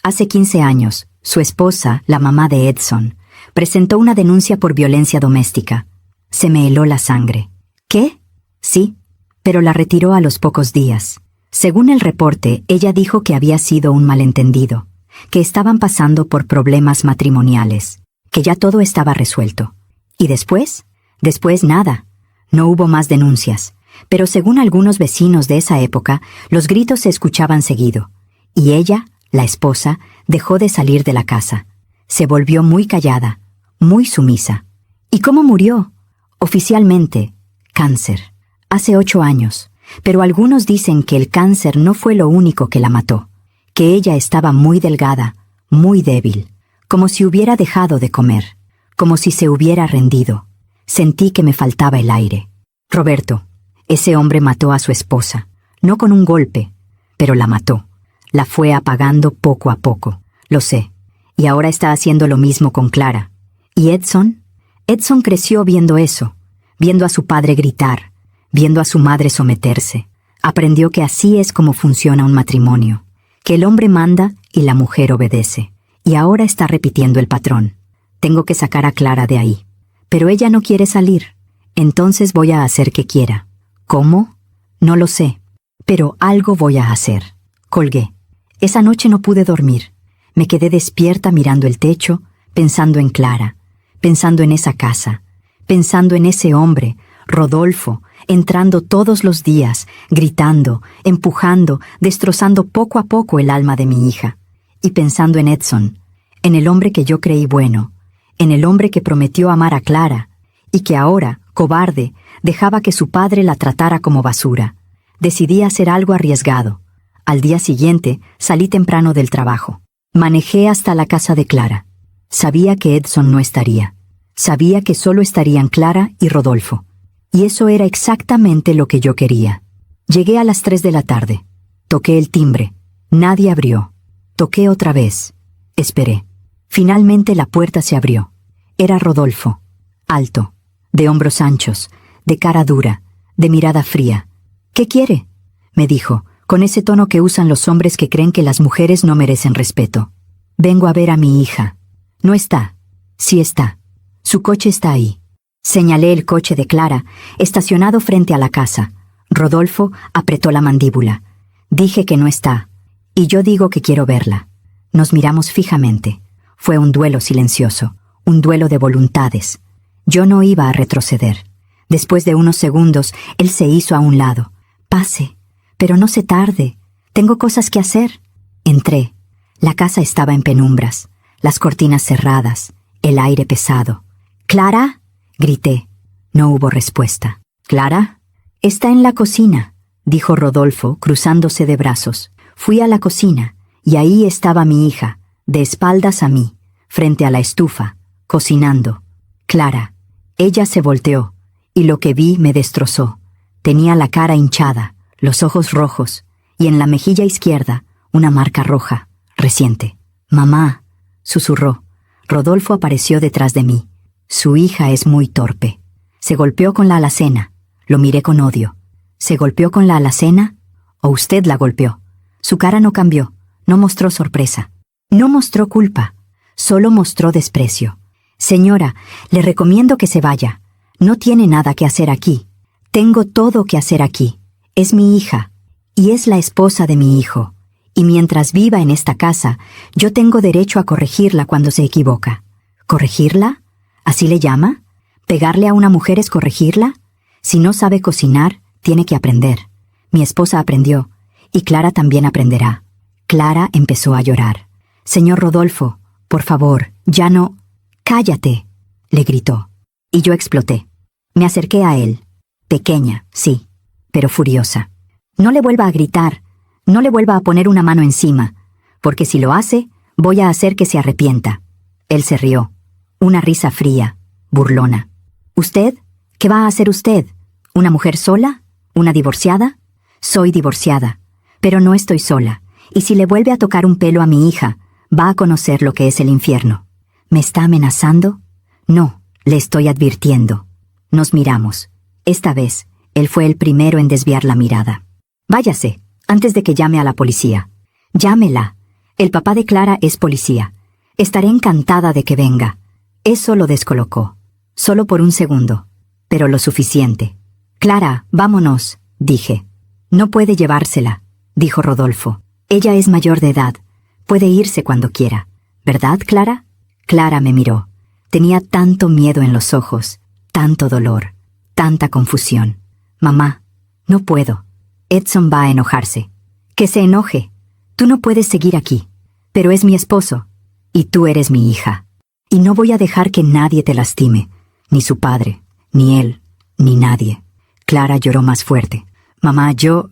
[SPEAKER 1] Hace 15 años, su esposa, la mamá de Edson, presentó una denuncia por violencia doméstica. Se me heló la sangre. ¿Qué? Sí, pero la retiró a los pocos días. Según el reporte, ella dijo que había sido un malentendido, que estaban pasando por problemas matrimoniales, que ya todo estaba resuelto. ¿Y después? Después nada. No hubo más denuncias, pero según algunos vecinos de esa época, los gritos se escuchaban seguido, y ella, la esposa, dejó de salir de la casa. Se volvió muy callada, muy sumisa. ¿Y cómo murió? Oficialmente, cáncer. Hace 8 años, pero algunos dicen que el cáncer no fue lo único que la mató, que ella estaba muy delgada, muy débil, como si hubiera dejado de comer, como si se hubiera rendido. Sentí que me faltaba el aire. Roberto, ese hombre mató a su esposa, no con un golpe, pero la mató. La fue apagando poco a poco, lo sé, y ahora está haciendo lo mismo con Clara. ¿Y Edson? Edson creció viendo eso, viendo a su padre gritar, viendo a su madre someterse. Aprendió que así es como funciona un matrimonio, que el hombre manda y la mujer obedece, y ahora está repitiendo el patrón. Tengo que sacar a Clara de ahí. Pero ella no quiere salir, entonces voy a hacer que quiera. ¿Cómo? No lo sé, pero algo voy a hacer. Colgué. Esa noche no pude dormir. Me quedé despierta mirando el techo, pensando en Clara, pensando en esa casa, pensando en ese hombre, Rodolfo, entrando todos los días, gritando, empujando, destrozando poco a poco el alma de mi hija, y pensando en Edson, en el hombre que yo creí bueno, en el hombre que prometió amar a Clara, y que ahora, cobarde, dejaba que su padre la tratara como basura. Decidí hacer algo arriesgado. Al día siguiente, salí temprano del trabajo. Manejé hasta la casa de Clara. Sabía que Edson no estaría. Sabía que solo estarían Clara y Rodolfo. Y eso era exactamente lo que yo quería. Llegué a las 3 de la tarde. Toqué el timbre. Nadie abrió. Toqué otra vez. Esperé. Finalmente la puerta se abrió. Era Rodolfo. Alto, de hombros anchos, de cara dura, de mirada fría. ¿Qué quiere?, me dijo, con ese tono que usan los hombres que creen que las mujeres no merecen respeto. Vengo a ver a mi hija. No está. Sí está. Su coche está ahí. Señalé el coche de Clara, estacionado frente a la casa. Rodolfo apretó la mandíbula. Dije que no está, y yo digo que quiero verla. Nos miramos fijamente. Fue un duelo silencioso, un duelo de voluntades. Yo no iba a retroceder. Después de unos segundos, él se hizo a un lado. Pase, pero no se tarde. Tengo cosas que hacer. Entré. La casa estaba en penumbras, las cortinas cerradas, el aire pesado. «¿Clara?», grité. No hubo respuesta. «¿Clara?». «Está en la cocina», dijo Rodolfo, cruzándose de brazos. Fui a la cocina, y ahí estaba mi hija, de espaldas a mí, frente a la estufa, cocinando. Clara. Ella se volteó, y lo que vi me destrozó. Tenía la cara hinchada, los ojos rojos, y en la mejilla izquierda una marca roja, reciente. «Mamá», susurró. Rodolfo apareció detrás de mí. Su hija es muy torpe. Se golpeó con la alacena. Lo miré con odio. ¿Se golpeó con la alacena? ¿O usted la golpeó? Su cara no cambió, no mostró sorpresa. No mostró culpa, solo mostró desprecio. «Señora, le recomiendo que se vaya. No tiene nada que hacer aquí. Tengo todo que hacer aquí. Es mi hija, y es la esposa de mi hijo. Y mientras viva en esta casa, yo tengo derecho a corregirla cuando se equivoca». ¿Corregirla? ¿Así le llama? ¿Pegarle a una mujer es corregirla? Si no sabe cocinar, tiene que aprender. Mi esposa aprendió, y Clara también aprenderá. Clara empezó a llorar. «Señor Rodolfo, por favor, ya no...» «Cállate», le gritó. Y yo exploté. Me acerqué a él. Pequeña, sí, pero furiosa. «No le vuelva a gritar, no le vuelva a poner una mano encima, porque si lo hace, voy a hacer que se arrepienta». Él se rió. Una risa fría, burlona. «¿Usted? ¿Qué va a hacer usted? ¿Una mujer sola? ¿Una divorciada?» «Soy divorciada, pero no estoy sola, y si le vuelve a tocar un pelo a mi hija, va a conocer lo que es el infierno». ¿Me está amenazando? No, le estoy advirtiendo. Nos miramos. Esta vez, él fue el primero en desviar la mirada. «Váyase, antes de que llame a la policía». «Llámela». El papá de Clara es policía. Estaré encantada de que venga. Eso lo descolocó. Solo por un segundo. Pero lo suficiente. Clara, vámonos, dije. No puede llevársela, dijo Rodolfo. Ella es mayor de edad. Puede irse cuando quiera. ¿Verdad, Clara? Clara me miró. Tenía tanto miedo en los ojos, tanto dolor, tanta confusión. Mamá, no puedo. Edson va a enojarse. Que se enoje. Tú no puedes seguir aquí. Pero es mi esposo. Y tú eres mi hija. Y no voy a dejar que nadie te lastime. Ni su padre, ni él, ni nadie. Clara lloró más fuerte. Mamá, yo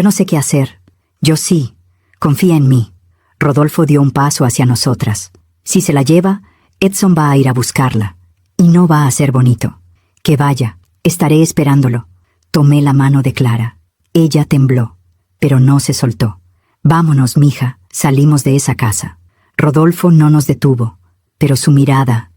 [SPEAKER 1] no sé qué hacer. Yo sí. Confía en mí. Rodolfo dio un paso hacia nosotras. Si se la lleva, Edson va a ir a buscarla. Y no va a ser bonito. Que vaya. Estaré esperándolo. Tomé la mano de Clara. Ella tembló, pero no se soltó. Vámonos, mija. Salimos de esa casa. Rodolfo no nos detuvo, pero su mirada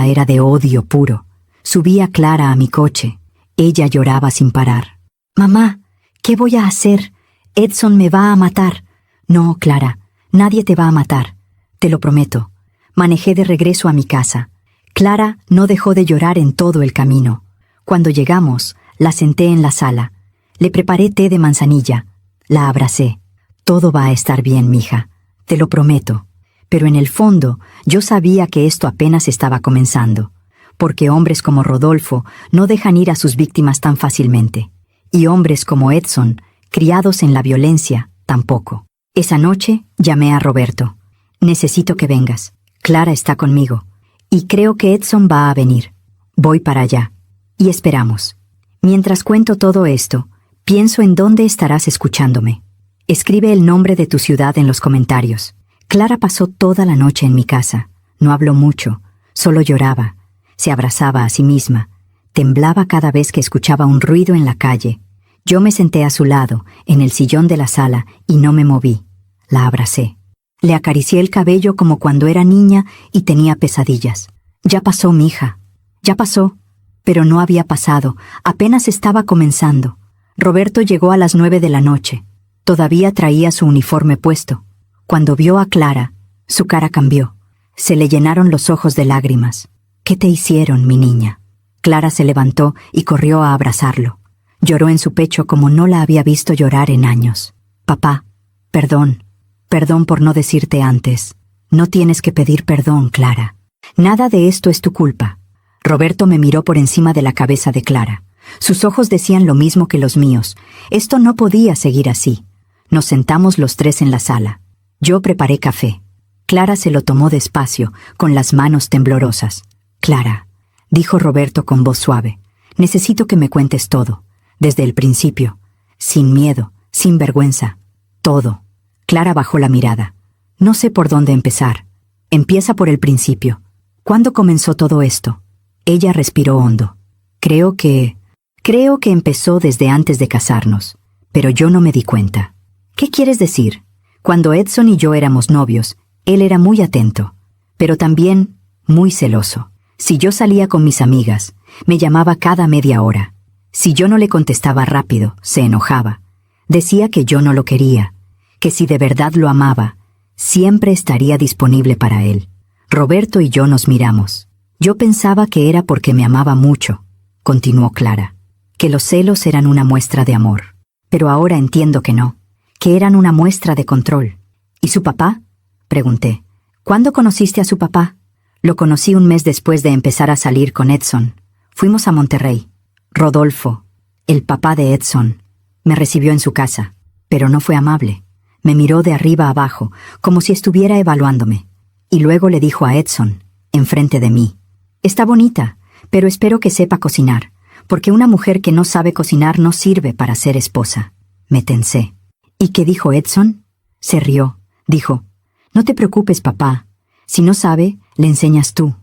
[SPEAKER 1] era de odio puro. Subí a Clara a mi coche. Ella lloraba sin parar. Mamá, ¿qué voy a hacer? Edson me va a matar. No, Clara, nadie te va a matar. Te lo prometo. Manejé de regreso a mi casa. Clara no dejó de llorar en todo el camino. Cuando llegamos, la senté en la sala. Le preparé té de manzanilla. La abracé. Todo va a estar bien, mija. Te lo prometo. Pero en el fondo, yo sabía que esto apenas estaba comenzando. Porque hombres como Rodolfo no dejan ir a sus víctimas tan fácilmente. Y hombres como Edson, criados en la violencia, tampoco. Esa noche llamé a Roberto. Necesito que vengas. Clara está conmigo. Y creo que Edson va a venir. Voy para allá. Y esperamos. Mientras cuento todo esto, pienso en dónde estarás escuchándome. Escribe el nombre de tu ciudad en los comentarios. Clara pasó toda la noche en mi casa. No habló mucho, solo lloraba. Se abrazaba a sí misma. Temblaba cada vez que escuchaba un ruido en la calle. Yo me senté a su lado, en el sillón de la sala, y no me moví. La abracé. Le acaricié el cabello como cuando era niña y tenía pesadillas. Ya pasó, mija. Ya pasó. Pero no había pasado, apenas estaba comenzando. Roberto llegó a las 9 de la noche. Todavía traía su uniforme puesto. Cuando vio a Clara, su cara cambió. Se le llenaron los ojos de lágrimas. ¿Qué te hicieron, mi niña? Clara se levantó y corrió a abrazarlo. Lloró en su pecho como no la había visto llorar en años. Papá, perdón. Perdón por no decirte antes. No tienes que pedir perdón, Clara. Nada de esto es tu culpa. Roberto me miró por encima de la cabeza de Clara. Sus ojos decían lo mismo que los míos. Esto no podía seguir así. Nos sentamos los tres en la sala. Yo preparé café. Clara se lo tomó despacio, con las manos temblorosas. Clara, dijo Roberto con voz suave, necesito que me cuentes todo, desde el principio, sin miedo, sin vergüenza, todo. Clara bajó la mirada. No sé por dónde empezar. Empieza por el principio. ¿Cuándo comenzó todo esto? Ella respiró hondo. Creo que empezó desde antes de casarnos, pero yo no me di cuenta. ¿Qué quieres decir? Cuando Edson y yo éramos novios, él era muy atento, pero también muy celoso. Si yo salía con mis amigas, me llamaba cada media hora. Si yo no le contestaba rápido, se enojaba. Decía que yo no lo quería, que si de verdad lo amaba, siempre estaría disponible para él. Roberto y yo nos miramos. Yo pensaba que era porque me amaba mucho, continuó Clara, que los celos eran una muestra de amor. Pero ahora entiendo que no, que eran una muestra de control. ¿Y su papá? Pregunté. ¿Cuándo conociste a su papá? Lo conocí un mes después de empezar a salir con Edson. Fuimos a Monterrey. Rodolfo, el papá de Edson, me recibió en su casa, pero no fue amable. Me miró de arriba abajo, como si estuviera evaluándome. Y luego le dijo a Edson, enfrente de mí, «Está bonita, pero espero que sepa cocinar, porque una mujer que no sabe cocinar no sirve para ser esposa». Me tensé. ¿Y qué dijo Edson? Se rió. Dijo, «No te preocupes, papá. Si no sabe, le enseñas tú».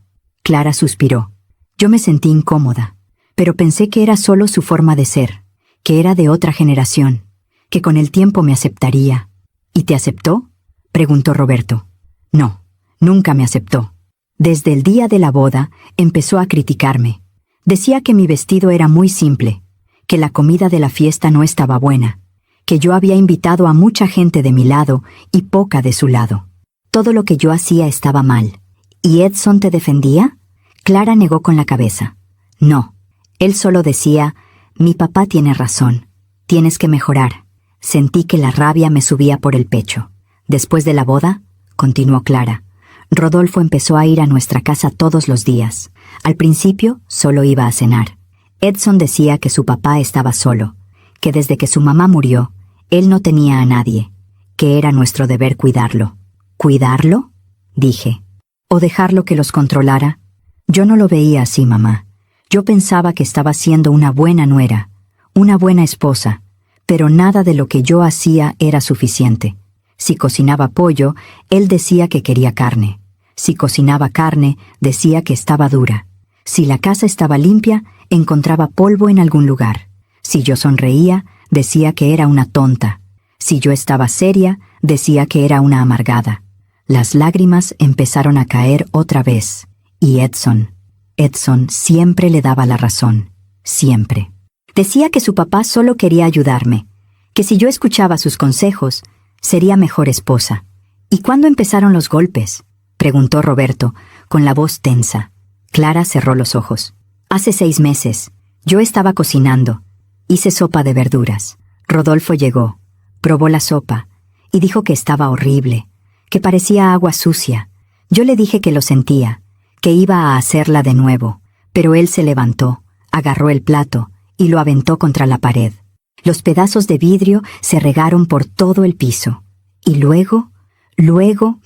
[SPEAKER 1] Clara suspiró. Yo me sentí incómoda, pero pensé que era solo su forma de ser, que era de otra generación, que con el tiempo me aceptaría. ¿Y te aceptó? Preguntó Roberto. No, nunca me aceptó. Desde el día de la boda empezó a criticarme. Decía que mi vestido era muy simple, que la comida de la fiesta no estaba buena, que yo había invitado a mucha gente de mi lado y poca de su lado. Todo lo que yo hacía estaba mal. ¿Y Edson te defendía? Clara negó con la cabeza. No. Él solo decía, mi papá tiene razón. Tienes que mejorar. Sentí que la rabia me subía por el pecho. Después de la boda, continuó Clara, Rodolfo empezó a ir a nuestra casa todos los días. Al principio, solo iba a cenar. Edson decía que su papá estaba solo, que desde que su mamá murió, él no tenía a nadie, que era nuestro deber cuidarlo. ¿Cuidarlo?, dije. ¿O dejarlo que los controlara? Yo no lo veía así, mamá. Yo pensaba que estaba siendo una buena nuera, una buena esposa, pero nada de lo que yo hacía era suficiente. Si cocinaba pollo, él decía que quería carne. Si cocinaba carne, decía que estaba dura. Si la casa estaba limpia, encontraba polvo en algún lugar. Si yo sonreía, decía que era una tonta. Si yo estaba seria, decía que era una amargada. Las lágrimas empezaron a caer otra vez. Y Edson siempre le daba la razón. Siempre. Decía que su papá solo quería ayudarme, que si yo escuchaba sus consejos, sería mejor esposa. ¿Y cuándo empezaron los golpes?, preguntó Roberto, con la voz tensa. Clara cerró los ojos. Hace 6 meses. Yo estaba cocinando. Hice sopa de verduras. Rodolfo llegó, probó la sopa, y dijo que estaba horrible, que parecía agua sucia. Yo le dije que lo sentía, que iba a hacerla de nuevo, pero él se levantó, agarró el plato, y lo aventó contra la pared. Los pedazos de vidrio se regaron por todo el piso. Y luego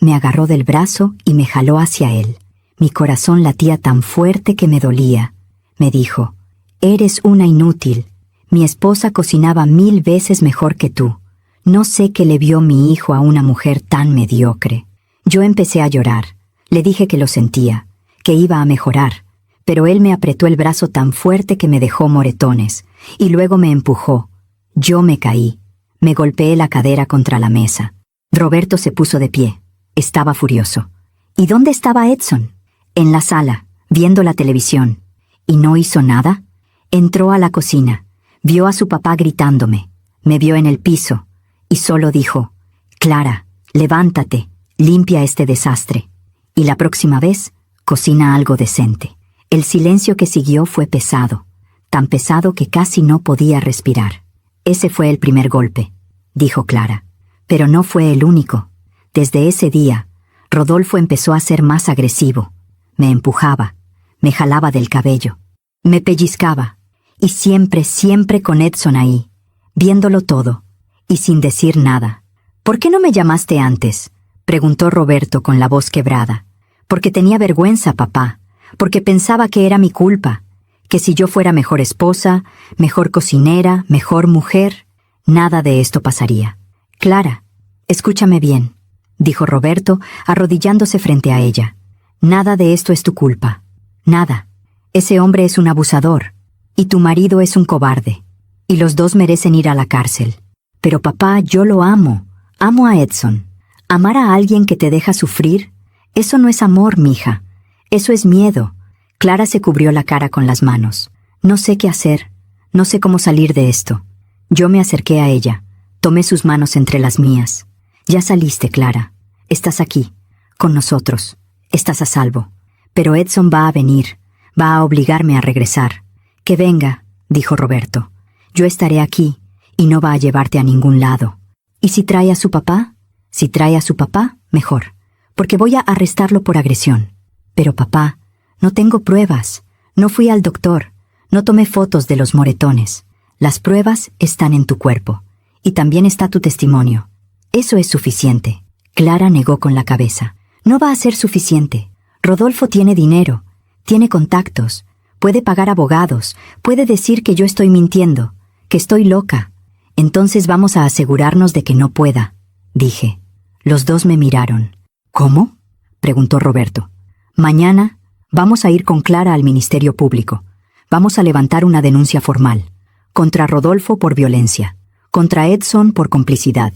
[SPEAKER 1] me agarró del brazo y me jaló hacia él. Mi corazón latía tan fuerte que me dolía. Me dijo, «Eres una inútil. Mi esposa cocinaba 1000 veces mejor que tú. No sé qué le vio mi hijo a una mujer tan mediocre». Yo empecé a llorar. Le dije que lo sentía, que iba a mejorar, pero él me apretó el brazo tan fuerte que me dejó moretones, y luego me empujó. Yo me caí. Me golpeé la cadera contra la mesa. Roberto se puso de pie. Estaba furioso. ¿Y dónde estaba Edson? En la sala, viendo la televisión. ¿Y no hizo nada? Entró a la cocina. Vio a su papá gritándome. Me vio en el piso. Y solo dijo, «Clara, levántate, limpia este desastre. Y la próxima vez, cocina algo decente». El silencio que siguió fue pesado. Tan pesado que casi no podía respirar. «Ese fue el primer golpe», dijo Clara. «Pero no fue el único. Desde ese día, Rodolfo empezó a ser más agresivo. Me empujaba, me jalaba del cabello, me pellizcaba, y siempre con Edson ahí, viéndolo todo, y sin decir nada. «¿Por qué no me llamaste antes?», preguntó Roberto con la voz quebrada. «Porque tenía vergüenza, papá, porque pensaba que era mi culpa, que si yo fuera mejor esposa, mejor cocinera, mejor mujer, nada de esto pasaría». «Clara, escúchame bien», dijo Roberto, arrodillándose frente a ella. «Nada de esto es tu culpa. Nada. Ese hombre es un abusador, y tu marido es un cobarde, y los dos merecen ir a la cárcel. Pero papá, yo lo amo. Amo a Edson. Amar a alguien que te deja sufrir, eso no es amor, mija. Eso es miedo». Clara se cubrió la cara con las manos. «No sé qué hacer. No sé cómo salir de esto». Yo me acerqué a ella. Tomé sus manos entre las mías. «Ya saliste, Clara. Estás aquí, con nosotros. Estás a salvo. Pero Edson va a venir. Va a obligarme a regresar». «Que venga», dijo Roberto. «Yo estaré aquí, y no va a llevarte a ningún lado. ¿Y si trae a su papá? Si trae a su papá, mejor, porque voy a arrestarlo por agresión. Pero papá, no tengo pruebas. No fui al doctor. No tomé fotos de los moretones. Las pruebas están en tu cuerpo. Y también está tu testimonio. Eso es suficiente». Clara negó con la cabeza. «No va a ser suficiente. Rodolfo tiene dinero, tiene contactos, puede pagar abogados, puede decir que yo estoy mintiendo, que estoy loca. Entonces vamos a asegurarnos de que no pueda», dije. Los dos me miraron. «¿Cómo?», preguntó Roberto. «Mañana vamos a ir con Clara al Ministerio Público. Vamos a levantar una denuncia formal. Contra Rodolfo por violencia. Contra Edson por complicidad».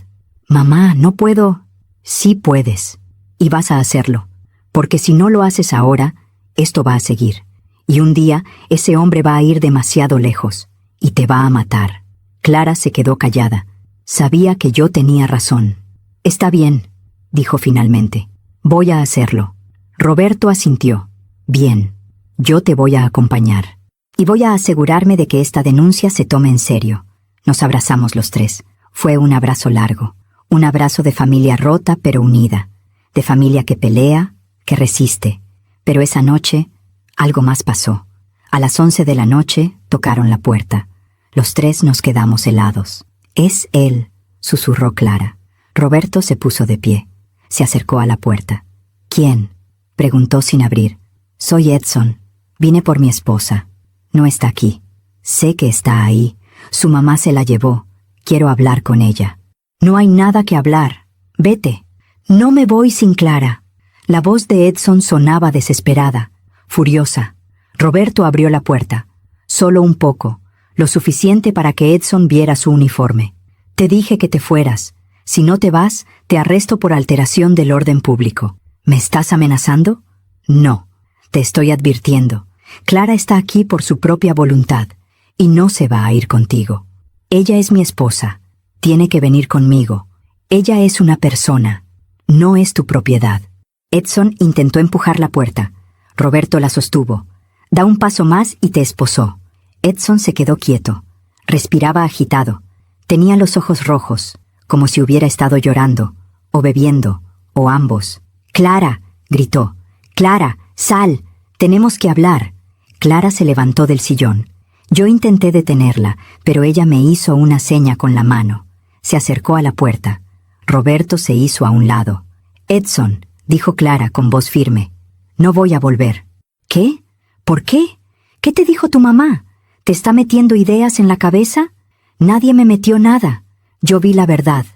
[SPEAKER 1] «Mamá, no puedo». «Sí puedes. Y vas a hacerlo. Porque si no lo haces ahora, esto va a seguir. Y un día ese hombre va a ir demasiado lejos. Y te va a matar». Clara se quedó callada. Sabía que yo tenía razón. Está bien, dijo finalmente. Voy a hacerlo. Roberto asintió. Bien, yo te voy a acompañar. Y voy a asegurarme de que esta denuncia se tome en serio. Nos abrazamos los tres. Fue un abrazo largo. Un abrazo de familia rota pero unida. De familia que pelea, que resiste. Pero esa noche, algo más pasó. A las 11 de la noche, tocaron la puerta. Los tres nos quedamos helados. «Es él», susurró Clara. Roberto se puso de pie. Se acercó a la puerta. «¿Quién?», preguntó sin abrir. «Soy Edson. Vine por mi esposa. No está aquí. Sé que está ahí. Su mamá se la llevó. Quiero hablar con ella». «No hay nada que hablar. Vete». «No me voy sin Clara». La voz de Edson sonaba desesperada, furiosa. Roberto abrió la puerta. Solo un poco, lo suficiente para que Edson viera su uniforme. «Te dije que te fueras. Si no te vas, te arresto por alteración del orden público». «¿Me estás amenazando?» «No. Te estoy advirtiendo. Clara está aquí por su propia voluntad, y no se va a ir contigo. Ella es mi esposa. Tiene que venir conmigo. Ella es una persona. No es tu propiedad». Edson intentó empujar la puerta. Roberto la sostuvo. «Da un paso más y te esposó». Edson se quedó quieto. Respiraba agitado. Tenía los ojos rojos, como si hubiera estado llorando, o bebiendo, o ambos. «Clara», gritó. «Clara, sal. Tenemos que hablar». Clara se levantó del sillón. Yo intenté detenerla, pero ella me hizo una seña con la mano. Se acercó a la puerta. Roberto se hizo a un lado. «Edson», dijo Clara con voz firme, «no voy a volver». «¿Qué? ¿Por qué? ¿Qué te dijo tu mamá? ¿Te está metiendo ideas en la cabeza?» «Nadie me metió nada. Yo vi la verdad».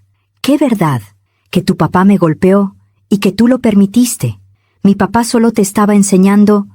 [SPEAKER 1] «¿Qué verdad?» «Que tu papá me golpeó y que tú lo permitiste. Mi papá solo te estaba enseñando».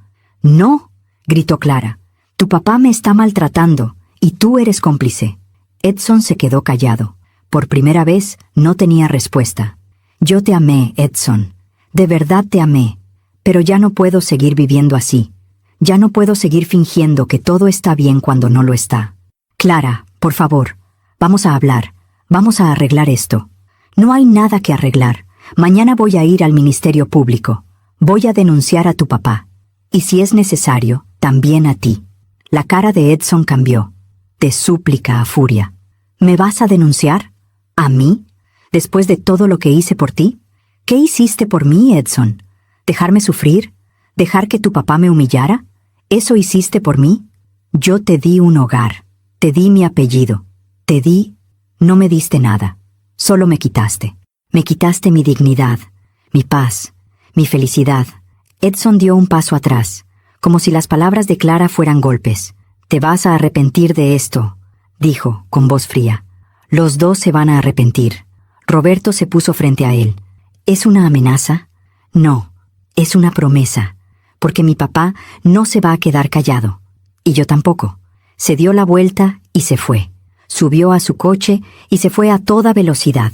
[SPEAKER 1] «No», gritó Clara. «Tu papá me está maltratando y tú eres cómplice». Edson se quedó callado. Por primera vez no tenía respuesta. «Yo te amé, Edson. De verdad te amé. Pero ya no puedo seguir viviendo así. Ya no puedo seguir fingiendo que todo está bien cuando no lo está. Clara, por favor, vamos a hablar. Vamos a arreglar esto». «No hay nada que arreglar. Mañana voy a ir al Ministerio Público. Voy a denunciar a tu papá. Y si es necesario, también a ti». La cara de Edson cambió, de súplica a furia. «¿Me vas a denunciar? ¿A mí? ¿Después de todo lo que hice por ti? ¿Qué hiciste por mí, Edson? ¿Dejarme sufrir? ¿Dejar que tu papá me humillara? ¿Eso hiciste por mí? Yo te di un hogar, te di mi apellido, te di... No me diste nada, solo me quitaste. Me quitaste mi dignidad, mi paz, mi felicidad». Edson dio un paso atrás, como si las palabras de Clara fueran golpes. «Te vas a arrepentir de esto», dijo, con voz fría. «Los dos se van a arrepentir». Roberto se puso frente a él. «¿Es una amenaza?» «No, es una promesa, porque mi papá no se va a quedar callado. Y yo tampoco». Se dio la vuelta y se fue. Subió a su coche y se fue a toda velocidad.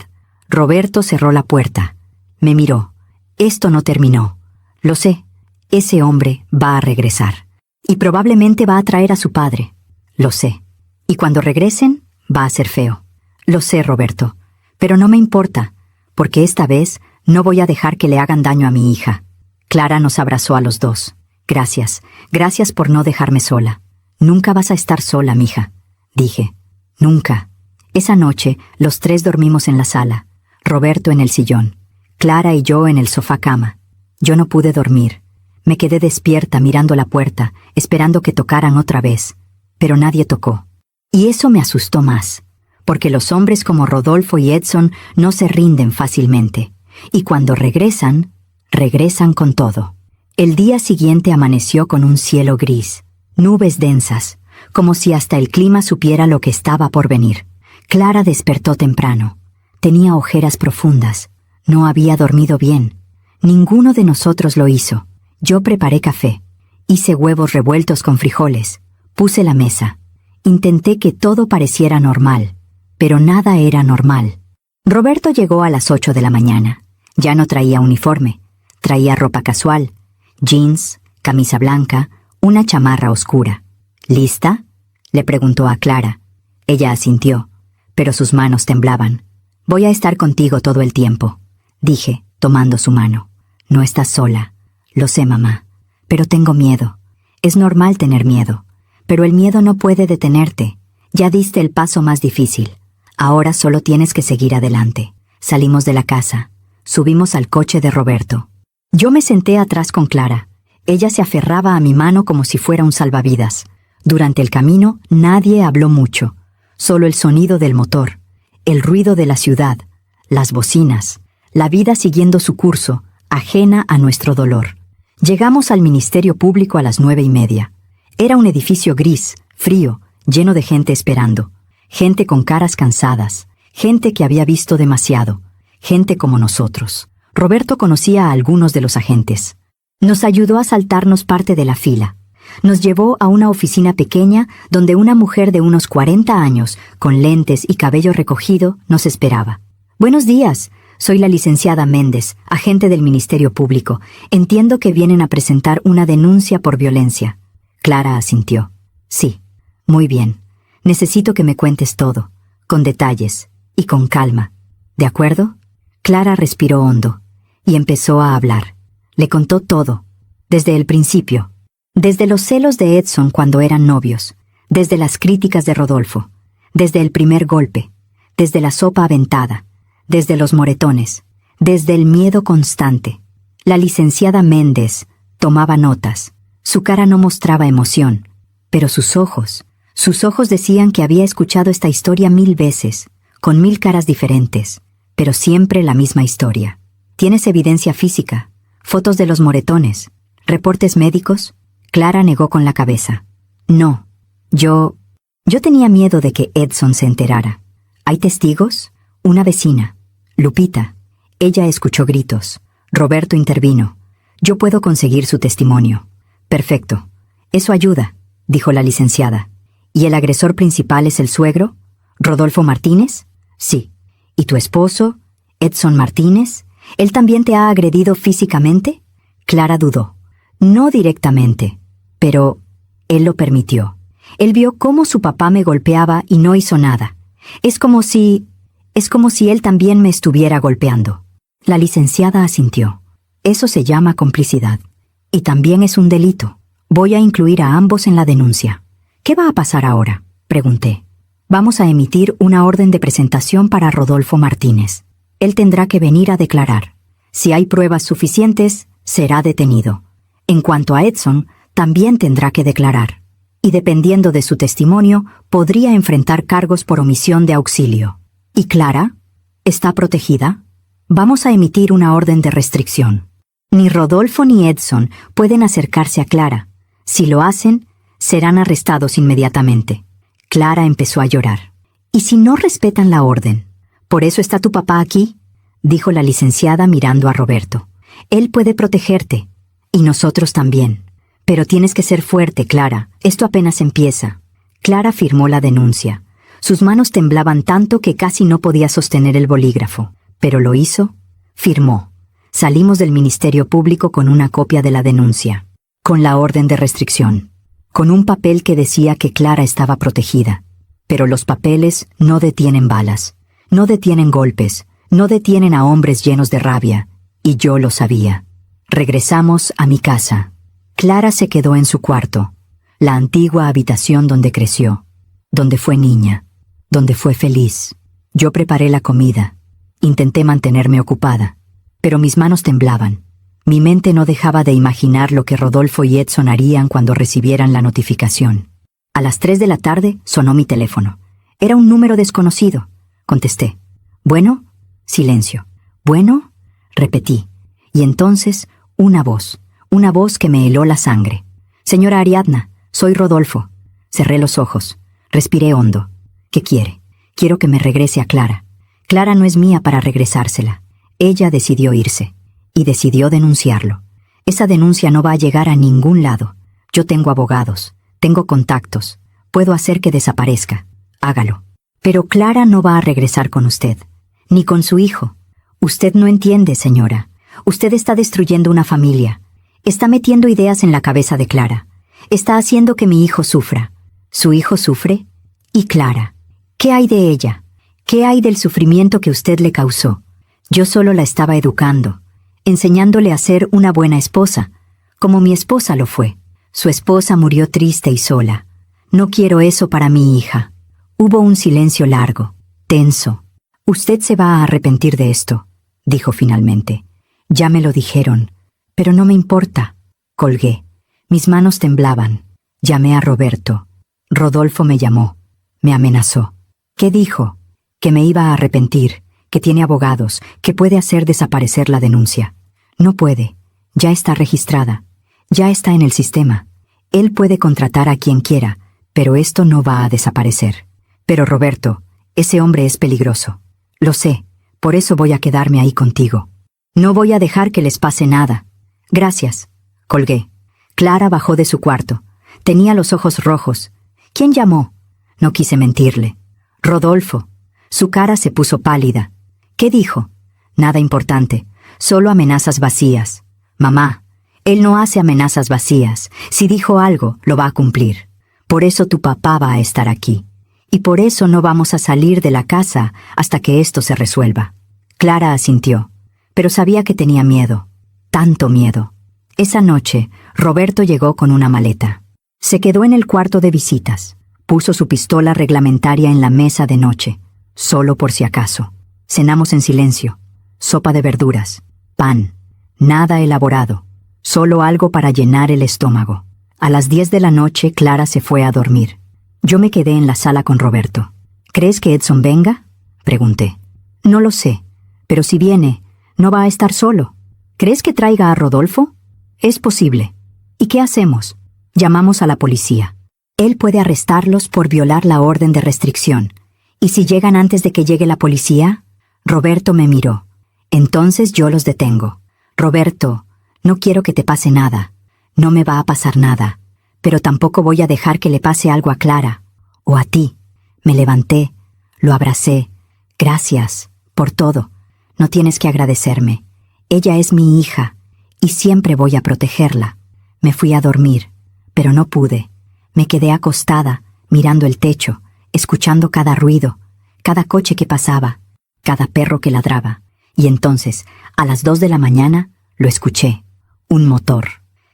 [SPEAKER 1] Roberto cerró la puerta. Me miró. «Esto no terminó. Lo sé. Ese hombre va a regresar. Y probablemente va a traer a su padre. Lo sé. Y cuando regresen, va a ser feo. Lo sé, Roberto. Pero no me importa, porque esta vez no voy a dejar que le hagan daño a mi hija». Clara nos abrazó a los dos. «Gracias. Gracias por no dejarme sola». «Nunca vas a estar sola, mija», dije. «Nunca». Esa noche, los tres dormimos en la sala. Roberto en el sillón. Clara y yo en el sofá cama. Yo no pude dormir. Me quedé despierta mirando la puerta, esperando que tocaran otra vez. Pero nadie tocó. Y eso me asustó más, porque los hombres como Rodolfo y Edson no se rinden fácilmente. Y cuando regresan, regresan con todo. El día siguiente amaneció con un cielo gris, nubes densas, como si hasta el clima supiera lo que estaba por venir. Clara despertó temprano. Tenía ojeras profundas. No había dormido bien. Ninguno de nosotros lo hizo. Yo preparé café. Hice huevos revueltos con frijoles. Puse la mesa. Intenté que todo pareciera normal, pero nada era normal. Roberto llegó a las 8 de la mañana. Ya no traía uniforme. Traía ropa casual, jeans, camisa blanca, una chamarra oscura. «¿Lista?», le preguntó a Clara. Ella asintió. pero sus manos temblaban. Voy a estar contigo todo el tiempo, dije, tomando su mano. No estás sola. Lo sé, mamá, pero tengo miedo. Es normal tener miedo, pero el miedo no puede detenerte. Ya diste el paso más difícil. Ahora solo tienes que seguir adelante. Salimos de la casa. Subimos al coche de Roberto. Yo me senté atrás con Clara. Ella se aferraba a mi mano como si fuera un salvavidas. Durante el camino nadie habló mucho. Solo el sonido del motor, el ruido de la ciudad, las bocinas, la vida siguiendo su curso, ajena a nuestro dolor. Llegamos al Ministerio Público a las 9:30. Era un edificio gris, frío, lleno de gente esperando. Gente con caras cansadas, gente que había visto demasiado, gente como nosotros. Roberto conocía a algunos de los agentes. Nos ayudó a saltarnos parte de la fila. Nos llevó a una oficina pequeña donde una mujer de unos 40 años, con lentes y cabello recogido, nos esperaba. Buenos días, soy la licenciada Méndez, agente del Ministerio Público. Entiendo que vienen a presentar una denuncia por violencia. Clara asintió. Sí, muy bien. Necesito que me cuentes todo, con detalles y con calma. ¿De acuerdo? Clara respiró hondo y empezó a hablar. Le contó todo, desde el principio. Desde los celos de Edson cuando eran novios, desde las críticas de Rodolfo, desde el primer golpe, desde la sopa aventada, desde los moretones, desde el miedo constante. La licenciada Méndez tomaba notas. Su cara no mostraba emoción, pero sus ojos decían que había escuchado esta historia 1000 veces, con 1000 caras diferentes, pero siempre la misma historia. ¿Tienes evidencia física? ¿Fotos de los moretones? ¿Reportes médicos? Clara negó con la cabeza. No, yo tenía miedo de que Edson se enterara. ¿Hay testigos? Una vecina. Lupita. Ella escuchó gritos. Roberto intervino. Yo puedo conseguir su testimonio. Perfecto. Eso ayuda, dijo la licenciada. ¿Y el agresor principal es el suegro? ¿Rodolfo Martínez? Sí. ¿Y tu esposo? ¿Edson Martínez? ¿Él también te ha agredido físicamente? Clara dudó. No directamente, pero él lo permitió. Él vio cómo su papá me golpeaba y no hizo nada. Es como si él también me estuviera golpeando. La licenciada asintió. Eso se llama complicidad. Y también es un delito. Voy a incluir a ambos en la denuncia. ¿Qué va a pasar ahora?, pregunté. Vamos a emitir una orden de presentación para Rodolfo Martínez. Él tendrá que venir a declarar. Si hay pruebas suficientes, será detenido. En cuanto a Edson, también tendrá que declarar. Y dependiendo de su testimonio, podría enfrentar cargos por omisión de auxilio. ¿Y Clara? ¿Está protegida? Vamos a emitir una orden de restricción. Ni Rodolfo ni Edson pueden acercarse a Clara. Si lo hacen, serán arrestados inmediatamente. Clara empezó a llorar. ¿Y si no respetan la orden? ¿Por eso está tu papá aquí?, dijo la licenciada mirando a Roberto. Él puede protegerte. Y nosotros también. Pero tienes que ser fuerte, Clara. Esto apenas empieza. Clara firmó la denuncia. Sus manos temblaban tanto que casi no podía sostener el bolígrafo. Pero lo hizo. Firmó. Salimos del Ministerio Público con una copia de la denuncia. Con la orden de restricción. Con un papel que decía que Clara estaba protegida. Pero los papeles no detienen balas. No detienen golpes. No detienen a hombres llenos de rabia. Y yo lo sabía. Regresamos a mi casa. Clara se quedó en su cuarto, la antigua habitación donde creció, donde fue niña, donde fue feliz. Yo preparé la comida. Intenté mantenerme ocupada, pero mis manos temblaban. Mi mente no dejaba de imaginar lo que Rodolfo y Edson harían cuando recibieran la notificación. A las 3 de la tarde sonó mi teléfono. Era un número desconocido. Contesté. ¿Bueno? Silencio. ¿Bueno? Repetí. Y entonces, una voz que me heló la sangre. Señora Ariadna, soy Rodolfo. Cerré los ojos. Respiré hondo. ¿Qué quiere? Quiero que me regrese a Clara. Clara no es mía para regresársela. Ella decidió irse. Y decidió denunciarlo. Esa denuncia no va a llegar a ningún lado. Yo tengo abogados. Tengo contactos. Puedo hacer que desaparezca. Hágalo. Pero Clara no va a regresar con usted. Ni con su hijo. Usted no entiende, señora. Usted está destruyendo una familia. Está metiendo ideas en la cabeza de Clara. Está haciendo que mi hijo sufra. ¿Su hijo sufre? ¿Y Clara? ¿Qué hay de ella? ¿Qué hay del sufrimiento que usted le causó? Yo solo la estaba educando, enseñándole a ser una buena esposa, como mi esposa lo fue. Su esposa murió triste y sola. No quiero eso para mi hija. Hubo un silencio largo, tenso. Usted se va a arrepentir de esto, dijo finalmente. Ya me lo dijeron, pero no me importa. Colgué. Mis manos temblaban. Llamé a Roberto. Rodolfo me llamó. Me amenazó. ¿Qué dijo? Que me iba a arrepentir, que tiene abogados, que puede hacer desaparecer la denuncia. No puede. Ya está registrada. Ya está en el sistema. Él puede contratar a quien quiera, pero esto no va a desaparecer. Pero Roberto, ese hombre es peligroso. Lo sé, por eso voy a quedarme ahí contigo. No voy a dejar que les pase nada. Gracias. Colgué. Clara bajó de su cuarto. Tenía los ojos rojos. ¿Quién llamó? No quise mentirle. Rodolfo. Su cara se puso pálida. ¿Qué dijo? Nada importante, solo amenazas vacías. Mamá, él no hace amenazas vacías. Si dijo algo, lo va a cumplir. Por eso tu papá va a estar aquí. Y por eso no vamos a salir de la casa hasta que esto se resuelva. Clara asintió, pero sabía que tenía miedo. Tanto miedo. Esa noche, Roberto llegó con una maleta. Se quedó en el cuarto de visitas. Puso su pistola reglamentaria en la mesa de noche, solo por si acaso. Cenamos en silencio. Sopa de verduras, pan, nada elaborado, solo algo para llenar el estómago. A las 10 de la noche, Clara se fue a dormir. Yo me quedé en la sala con Roberto. ¿Crees que Edson venga?, pregunté. No lo sé, pero si viene, no va a estar solo. ¿Crees que traiga a Rodolfo? Es posible. ¿Y qué hacemos? Llamamos a la policía. Él puede arrestarlos por violar la orden de restricción. ¿Y si llegan antes de que llegue la policía? Roberto me miró. Entonces yo los detengo. Roberto, no quiero que te pase nada. No me va a pasar nada. Pero tampoco voy a dejar que le pase algo a Clara. O a ti. Me levanté. Lo abracé. Gracias. Por todo. No tienes que agradecerme. Ella es mi hija. Y siempre voy a protegerla. Me fui a dormir. Pero no pude. Me quedé acostada, mirando el techo, escuchando cada ruido, cada coche que pasaba, cada perro que ladraba. Y entonces, a las 2 de la mañana, lo escuché. Un motor.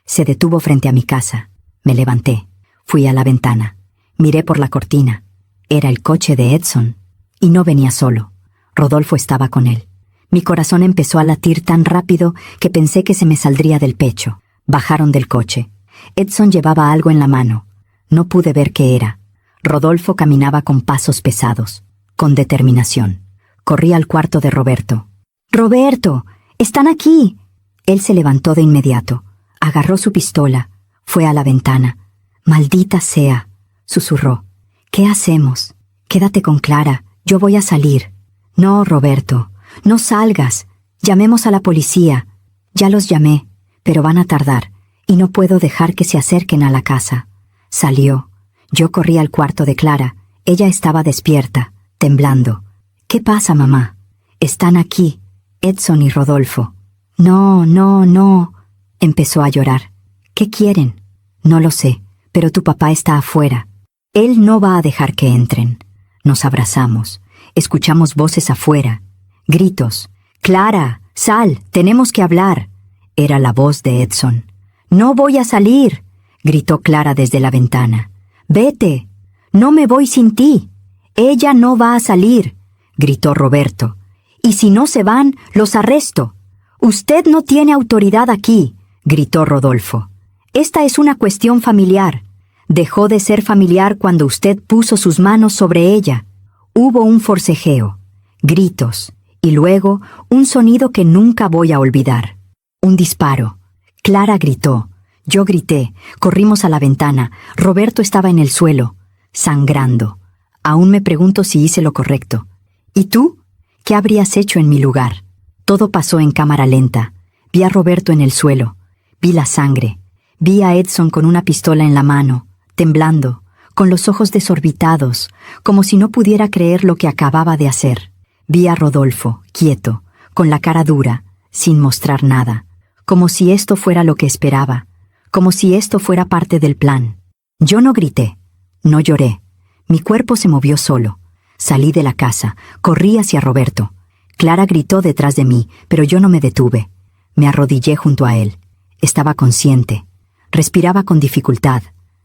[SPEAKER 1] Se detuvo frente a mi casa. Me levanté. Fui a la ventana. Miré por la cortina. Era el coche de Edson. Y no venía solo. Rodolfo estaba con él. Mi corazón empezó a latir tan rápido que pensé que se me saldría del pecho. Bajaron del coche. Edson llevaba algo en la mano. No pude ver qué era. Rodolfo caminaba con pasos pesados, con determinación. Corrí al cuarto de Roberto. ¡Roberto! ¡Están aquí! Él se levantó de inmediato. Agarró su pistola. Fue a la ventana. «Maldita sea», susurró. «¿Qué hacemos? Quédate con Clara. Yo voy a salir». «No, Roberto. No salgas. Llamemos a la policía». «Ya los llamé, pero van a tardar, y no puedo dejar que se acerquen a la casa». Salió. Yo corrí al cuarto de Clara. Ella estaba despierta, temblando. «¿Qué pasa, mamá?» «Están aquí, Edson y Rodolfo». «No, no, no». Empezó a llorar. «¿Qué quieren?» «No lo sé, pero tu papá está afuera. Él no va a dejar que entren». Nos abrazamos. Escuchamos voces afuera. Gritos. «Clara, sal, tenemos que hablar». Era la voz de Edson. «No voy a salir», gritó Clara desde la ventana. «Vete. No me voy sin ti». «Ella no va a salir», gritó Roberto. «Y si no se van, los arresto». «Usted no tiene autoridad aquí», gritó Rodolfo. «Esta es una cuestión familiar. Dejó de ser familiar cuando usted puso sus manos sobre ella». Hubo un forcejeo, gritos, y luego un sonido que nunca voy a olvidar. Un disparo. Clara gritó. Yo grité. Corrimos a la ventana. Roberto estaba en el suelo, sangrando. Aún me pregunto si hice lo correcto. ¿Y tú? ¿Qué habrías hecho en mi lugar? Todo pasó en cámara lenta. Vi a Roberto en el suelo. Vi la sangre. Vi a Edson con una pistola en la mano, temblando, con los ojos desorbitados, como si no pudiera creer lo que acababa de hacer. Vi a Rodolfo, quieto, con la cara dura, sin mostrar nada, como si esto fuera lo que esperaba, como si esto fuera parte del plan. Yo no grité, no lloré. Mi cuerpo se movió solo. Salí de la casa, corrí hacia Roberto. Clara gritó detrás de mí, pero yo no me detuve. Me arrodillé junto a él. Estaba consciente. Respiraba con dificultad.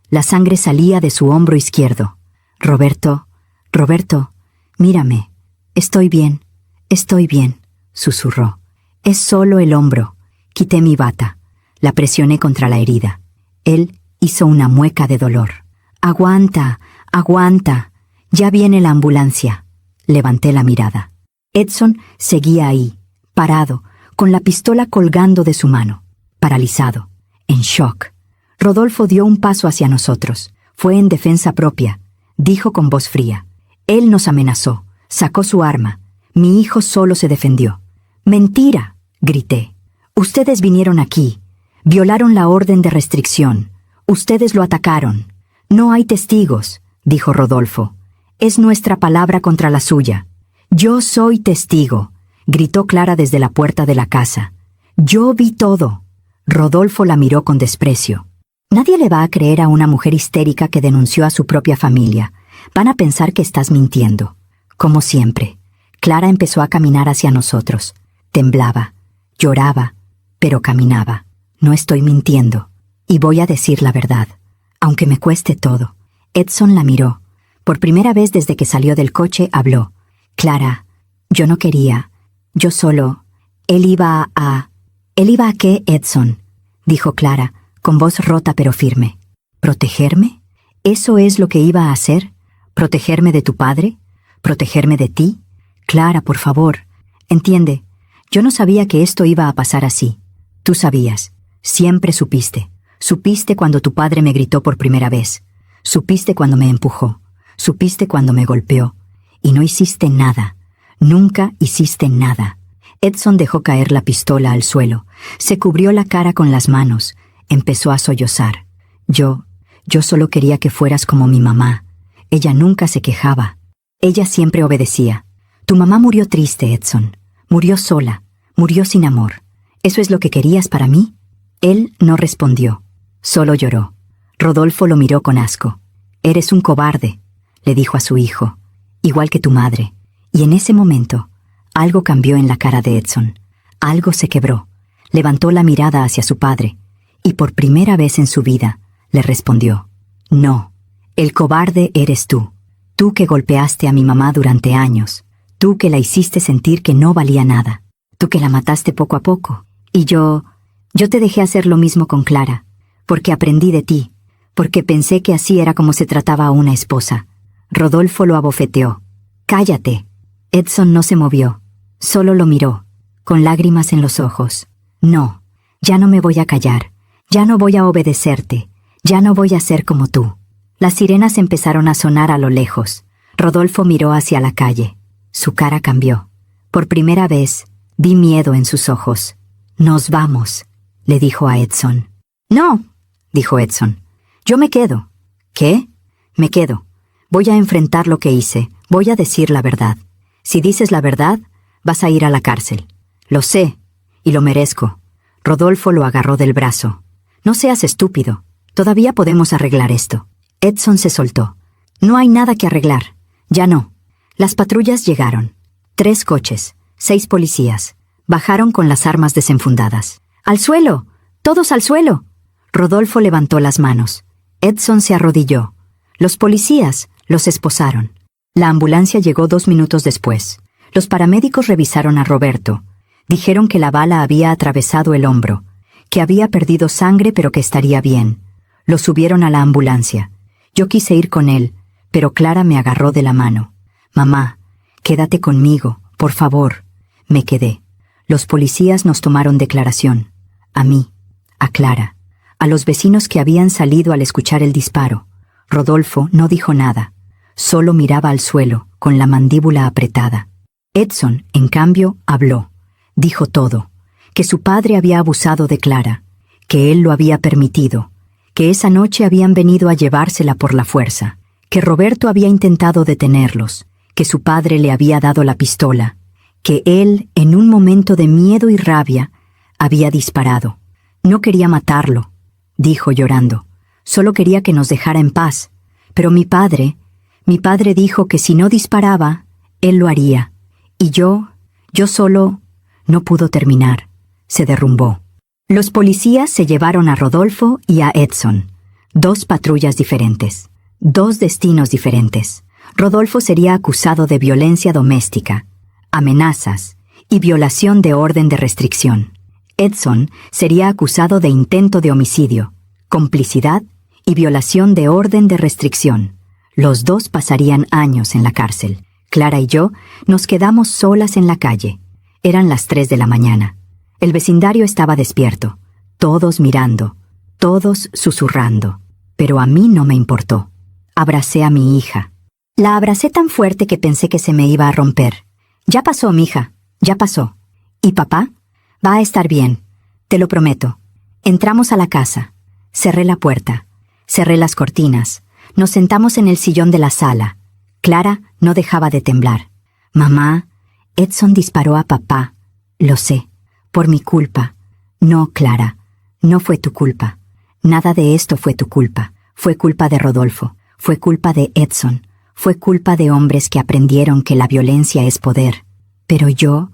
[SPEAKER 1] La sangre salía de su hombro izquierdo. Roberto, mírame. Estoy bien, susurró. Es solo el hombro. Quité mi bata. La presioné contra la herida. Él hizo una mueca de dolor. Aguanta, aguanta. Ya viene la ambulancia. Levanté la mirada. Edson seguía ahí, parado, con la pistola colgando de su mano, paralizado, en shock. Rodolfo dio un paso hacia nosotros. Fue en defensa propia, dijo con voz fría. Él nos amenazó, sacó su arma. Mi hijo solo se defendió. ¡Mentira!, grité. Ustedes vinieron aquí, violaron la orden de restricción. Ustedes lo atacaron. No hay testigos, dijo Rodolfo. Es nuestra palabra contra la suya. Yo soy testigo, gritó Clara desde la puerta de la casa. Yo vi todo. Rodolfo la miró con desprecio. Nadie le va a creer a una mujer histérica que denunció a su propia familia. Van a pensar que estás mintiendo. Como siempre, Clara empezó a caminar hacia nosotros. Temblaba, lloraba, pero caminaba. No estoy mintiendo. Y voy a decir la verdad, aunque me cueste todo. Edson la miró. Por primera vez desde que salió del coche habló. Clara, yo no quería. Yo solo. ¿Él iba a qué, Edson?, dijo Clara, con voz rota pero firme. ¿Protegerme? ¿Eso es lo que iba a hacer? ¿Protegerme de tu padre? ¿Protegerme de ti? Clara, por favor. Entiende, yo no sabía que esto iba a pasar así. Tú sabías. Siempre supiste. Supiste cuando tu padre me gritó por primera vez. Supiste cuando me empujó. Supiste cuando me golpeó. Y no hiciste nada. Nunca hiciste nada. Edson dejó caer la pistola al suelo. Se cubrió la cara con las manos. Empezó a sollozar. Yo solo quería que fueras como mi mamá. Ella nunca se quejaba. Ella siempre obedecía. Tu mamá murió triste, Edson. Murió sola. Murió sin amor. ¿Eso es lo que querías para mí? Él no respondió. Solo lloró. Rodolfo lo miró con asco. Eres un cobarde, le dijo a su hijo. Igual que tu madre. Y en ese momento, algo cambió en la cara de Edson. Algo se quebró. Levantó la mirada hacia su padre, y por primera vez en su vida, le respondió. No, el cobarde eres tú. Tú que golpeaste a mi mamá durante años. Tú que la hiciste sentir que no valía nada. Tú que la mataste poco a poco. Y yo te dejé hacer lo mismo con Clara, porque aprendí de ti, porque pensé que así era como se trataba a una esposa. Rodolfo lo abofeteó. Cállate. Edson no se movió. Solo lo miró, con lágrimas en los ojos. No, ya no me voy a callar. Ya no voy a obedecerte. Ya no voy a ser como tú. Las sirenas empezaron a sonar a lo lejos. Rodolfo miró hacia la calle. Su cara cambió. Por primera vez, vi miedo en sus ojos. Nos vamos, le dijo a Edson. No, dijo Edson. Yo me quedo. ¿Qué? Me quedo. Voy a enfrentar lo que hice. Voy a decir la verdad. Si dices la verdad, vas a ir a la cárcel. Lo sé, y lo merezco. Rodolfo lo agarró del brazo. No seas estúpido. Todavía podemos arreglar esto. Edson se soltó. No hay nada que arreglar. Ya no. Las patrullas llegaron. 3 coches, 6 policías. Bajaron con las armas desenfundadas. ¡Al suelo! ¡Todos al suelo! Rodolfo levantó las manos. Edson se arrodilló. Los policías los esposaron. La ambulancia llegó 2 minutos después. Los paramédicos revisaron a Roberto. Dijeron que la bala había atravesado el hombro, que había perdido sangre pero que estaría bien. Lo subieron a la ambulancia. Yo quise ir con él, pero Clara me agarró de la mano. Mamá, quédate conmigo, por favor. Me quedé. Los policías nos tomaron declaración. A mí, a Clara, a los vecinos que habían salido al escuchar el disparo. Rodolfo no dijo nada. Solo miraba al suelo, con la mandíbula apretada. Edson, en cambio, habló. Dijo todo. Que su padre había abusado de Clara, que él lo había permitido, que esa noche habían venido a llevársela por la fuerza, que Roberto había intentado detenerlos, que su padre le había dado la pistola, que él, en un momento de miedo y rabia, había disparado. No quería matarlo, dijo llorando. Solo quería que nos dejara en paz. Pero mi padre Mi padre dijo que si no disparaba, él lo haría. Y yo solo, no pudo terminar. Se derrumbó. Los policías se llevaron a Rodolfo y a Edson. 2 patrullas diferentes. 2 destinos diferentes. Rodolfo sería acusado de violencia doméstica, amenazas y violación de orden de restricción. Edson sería acusado de intento de homicidio, complicidad y violación de orden de restricción. Los 2 pasarían años en la cárcel. Clara y yo nos quedamos solas en la calle. Eran las 3 de la mañana. El vecindario estaba despierto, todos mirando, todos susurrando. Pero a mí no me importó. Abracé a mi hija. La abracé tan fuerte que pensé que se me iba a romper. Ya pasó, mija, ya pasó. ¿Y papá? Va a estar bien, te lo prometo. Entramos a la casa. Cerré la puerta. Cerré las cortinas. Nos sentamos en el sillón de la sala. Clara no dejaba de temblar. Mamá, Edson disparó a papá. Lo sé. Por mi culpa. No, Clara. No fue tu culpa. Nada de esto fue tu culpa. Fue culpa de Rodolfo. Fue culpa de Edson. Fue culpa de hombres que aprendieron que la violencia es poder. Pero yo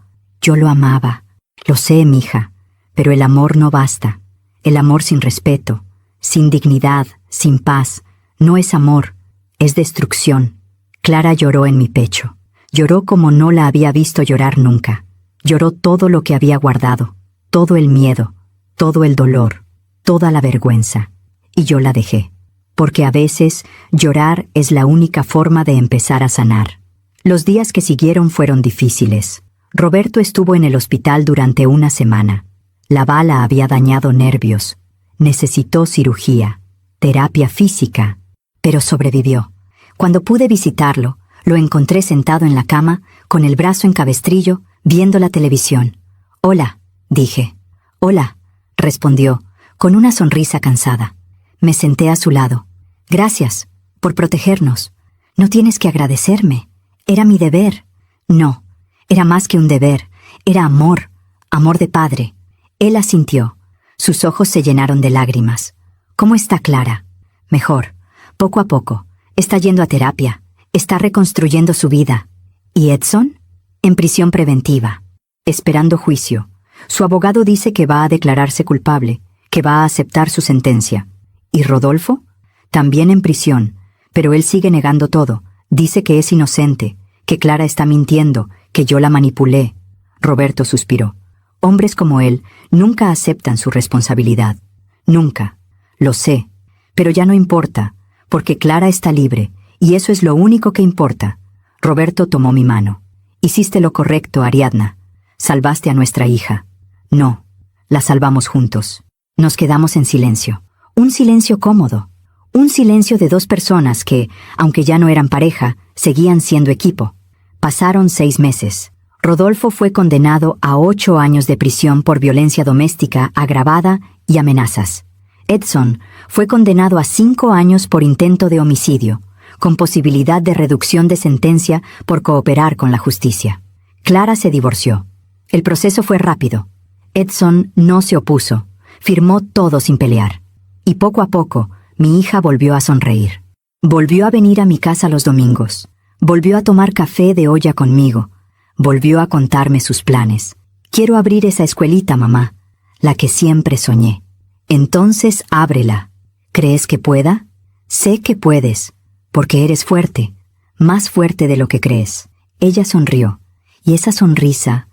[SPEAKER 1] lo amaba. Lo sé, mija. Pero el amor no basta. El amor sin respeto, sin dignidad, sin paz, no es amor, es destrucción. Clara lloró en mi pecho. Lloró como no la había visto llorar nunca. Lloró todo lo que había guardado, todo el miedo, todo el dolor, toda la vergüenza. Y yo la dejé. Porque a veces llorar es la única forma de empezar a sanar. Los días que siguieron fueron difíciles. Roberto estuvo en el hospital durante una semana. La bala había dañado nervios. Necesitó cirugía, terapia física, pero sobrevivió. Cuando pude visitarlo, lo encontré sentado en la cama, con el brazo en cabestrillo, viendo la televisión. «Hola», dije. «Hola», respondió, con una sonrisa cansada. Me senté a su lado. «Gracias, por protegernos. No tienes que agradecerme. Era mi deber». «No, era más que un deber. Era amor, amor de padre». Él asintió. Sus ojos se llenaron de lágrimas. «¿Cómo está Clara?» «Mejor. Poco a poco. Está yendo a terapia. Está reconstruyendo su vida». «¿Y Edson?» «En prisión preventiva. Esperando juicio. Su abogado dice que va a declararse culpable, que va a aceptar su sentencia». «¿Y Rodolfo?» «También en prisión, pero él sigue negando todo. Dice que es inocente, que Clara está mintiendo, que yo la manipulé». Roberto suspiró. Hombres como él nunca aceptan su responsabilidad. Nunca. Lo sé. Pero ya no importa, porque Clara está libre, y eso es lo único que importa. Roberto tomó mi mano. «Hiciste lo correcto, Ariadna. Salvaste a nuestra hija». «No. La salvamos juntos». Nos quedamos en silencio. Un silencio cómodo. Un silencio de 2 personas que, aunque ya no eran pareja, seguían siendo equipo. Pasaron 6 meses. Rodolfo fue condenado a 8 años de prisión por violencia doméstica agravada y amenazas. Edson fue condenado a 5 años por intento de homicidio, con posibilidad de reducción de sentencia por cooperar con la justicia. Clara se divorció. El proceso fue rápido. Edson no se opuso. Firmó todo sin pelear. Y poco a poco, mi hija volvió a sonreír. Volvió a venir a mi casa los domingos. Volvió a tomar café de olla conmigo. Volvió a contarme sus planes. «Quiero abrir esa escuelita, mamá, la que siempre soñé». «Entonces ábrela. ¿Crees que pueda?» «Sé que puedes, porque eres fuerte, más fuerte de lo que crees». Ella sonrió, y esa sonrisa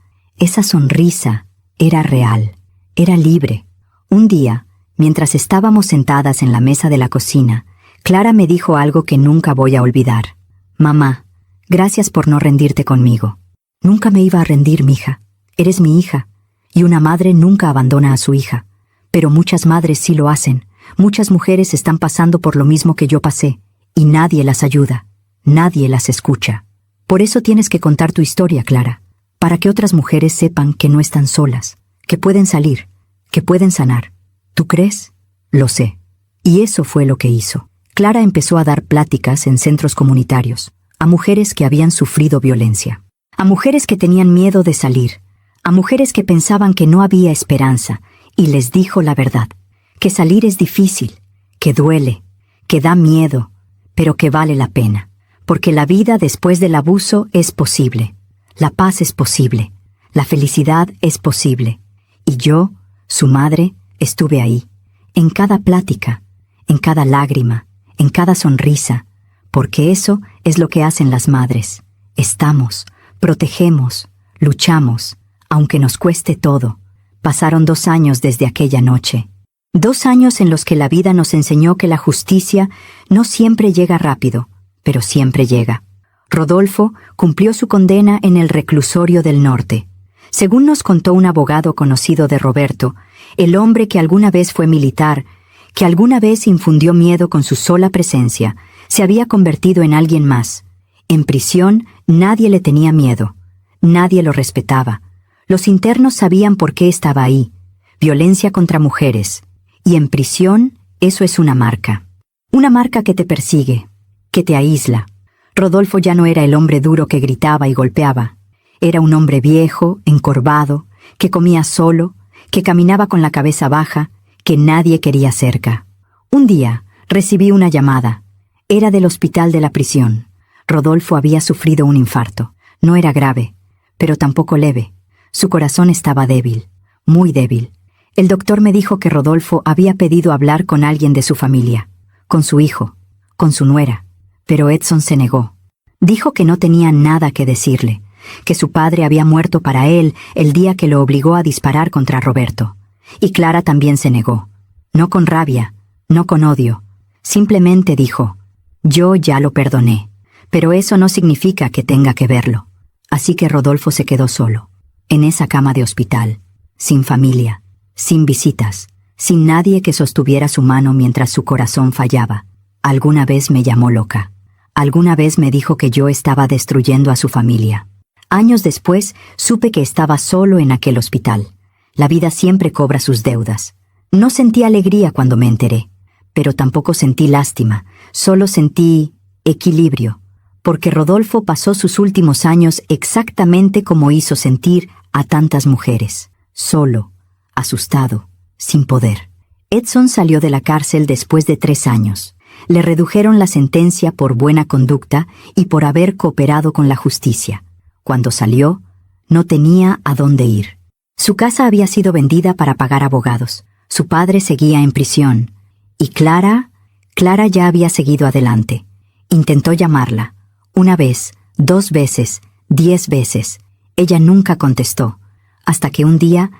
[SPEAKER 1] era real, era libre. Un día, mientras estábamos sentadas en la mesa de la cocina, Clara me dijo algo que nunca voy a olvidar. «Mamá, gracias por no rendirte conmigo». «Nunca me iba a rendir, mija. Eres mi hija, y una madre nunca abandona a su hija. Pero muchas madres sí lo hacen. Muchas mujeres están pasando por lo mismo que yo pasé, y nadie las ayuda, nadie las escucha. Por eso tienes que contar tu historia, Clara, para que otras mujeres sepan que no están solas, que pueden salir, que pueden sanar. ¿Tú crees?» «Lo sé». Y eso fue lo que hizo. Clara empezó a dar pláticas en centros comunitarios, a mujeres que habían sufrido violencia, a mujeres que tenían miedo de salir, a mujeres que pensaban que no había esperanza, y les dijo la verdad, que salir es difícil, que duele, que da miedo, pero que vale la pena, porque la vida después del abuso es posible, la paz es posible, la felicidad es posible. Y yo, su madre, estuve ahí, en cada plática, en cada lágrima, en cada sonrisa, porque eso es lo que hacen las madres. Estamos, protegemos, luchamos, aunque nos cueste todo. Pasaron 2 años desde aquella noche. 2 años en los que la vida nos enseñó que la justicia no siempre llega rápido, pero siempre llega. Rodolfo cumplió su condena en el reclusorio del norte. Según nos contó un abogado conocido de Roberto, el hombre que alguna vez fue militar, que alguna vez infundió miedo con su sola presencia, se había convertido en alguien más. En prisión nadie le tenía miedo, nadie lo respetaba. Los internos sabían por qué estaba ahí, violencia contra mujeres. Y en prisión eso es una marca que te persigue, que te aísla. Rodolfo ya no era el hombre duro que gritaba y golpeaba. Era un hombre viejo, encorvado, que comía solo, que caminaba con la cabeza baja, que nadie quería cerca. Un día recibí una llamada. Era del hospital de la prisión. Rodolfo había sufrido un infarto. No era grave, pero tampoco leve. Su corazón estaba débil, muy débil. El doctor me dijo que Rodolfo había pedido hablar con alguien de su familia, con su hijo, con su nuera, pero Edson se negó. Dijo que no tenía nada que decirle, que su padre había muerto para él el día que lo obligó a disparar contra Roberto. Y Clara también se negó, no con rabia, no con odio. Simplemente dijo, yo ya lo perdoné, pero eso no significa que tenga que verlo. Así que Rodolfo se quedó solo, en esa cama de hospital, sin familia, sin visitas, sin nadie que sostuviera su mano mientras su corazón fallaba. Alguna vez me llamó loca. Alguna vez me dijo que yo estaba destruyendo a su familia. Años después supe que estaba solo en aquel hospital. La vida siempre cobra sus deudas. No sentí alegría cuando me enteré, pero tampoco sentí lástima, solo sentí equilibrio, porque Rodolfo pasó sus últimos años exactamente como hizo sentir a tantas mujeres, solo, asustado, sin poder. Edson salió de la cárcel después de 3 años. Le redujeron la sentencia por buena conducta y por haber cooperado con la justicia. Cuando salió, no tenía a dónde ir. Su casa había sido vendida para pagar abogados. Su padre seguía en prisión. Y Clara ya había seguido adelante. Intentó llamarla. 1 vez, 2 veces, 10 veces. Ella nunca contestó. Hasta que un día,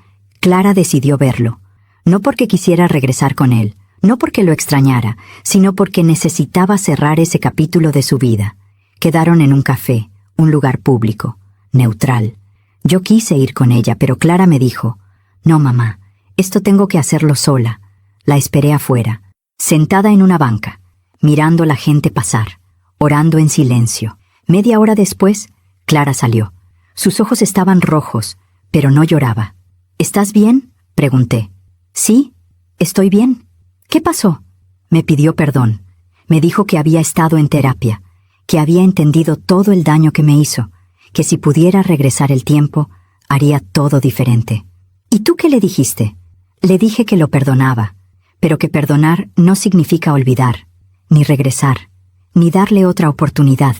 [SPEAKER 1] Clara decidió verlo. No porque quisiera regresar con él, no porque lo extrañara, sino porque necesitaba cerrar ese capítulo de su vida. Quedaron en un café, un lugar público, neutral. Yo quise ir con ella, pero Clara me dijo, no, mamá, esto tengo que hacerlo sola. La esperé afuera, sentada en una banca, mirando la gente pasar, orando en silencio. Media hora después, Clara salió. Sus ojos estaban rojos, pero no lloraba. ¿Estás bien?, pregunté. Sí, estoy bien. ¿Qué pasó? Me pidió perdón. Me dijo que había estado en terapia, que había entendido todo el daño que me hizo, que si pudiera regresar el tiempo, haría todo diferente. ¿Y tú qué le dijiste? Le dije que lo perdonaba, pero que perdonar no significa olvidar, ni regresar, ni darle otra oportunidad.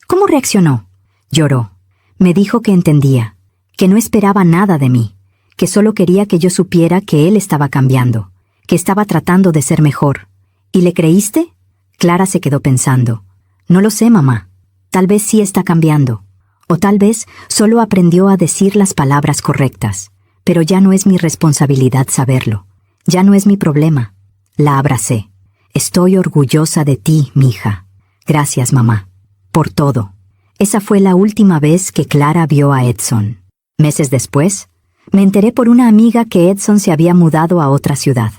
[SPEAKER 1] ¿Cómo reaccionó? Lloró. Me dijo que entendía, que no esperaba nada de mí, que solo quería que yo supiera que él estaba cambiando, que estaba tratando de ser mejor. ¿Y le creíste? Clara se quedó pensando. No lo sé, mamá. Tal vez sí está cambiando. O tal vez solo aprendió a decir las palabras correctas. Pero ya no es mi responsabilidad saberlo. Ya no es mi problema. La abracé. Estoy orgullosa de ti, mija. Gracias, mamá. Por todo. Esa fue la última vez que Clara vio a Edson. Meses después, me enteré por una amiga que Edson se había mudado a otra ciudad,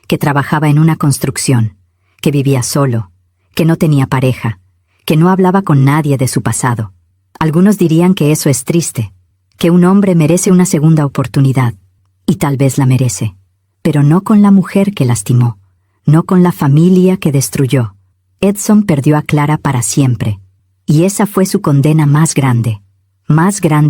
[SPEAKER 1] que trabajaba en una construcción, que vivía solo, que no tenía pareja, que no hablaba con nadie de su pasado. Algunos dirían que eso es triste, que un hombre merece una segunda oportunidad, y tal vez la merece, pero no con la mujer que lastimó, no con la familia que destruyó. Edson perdió a Clara para siempre, y esa fue su condena más grande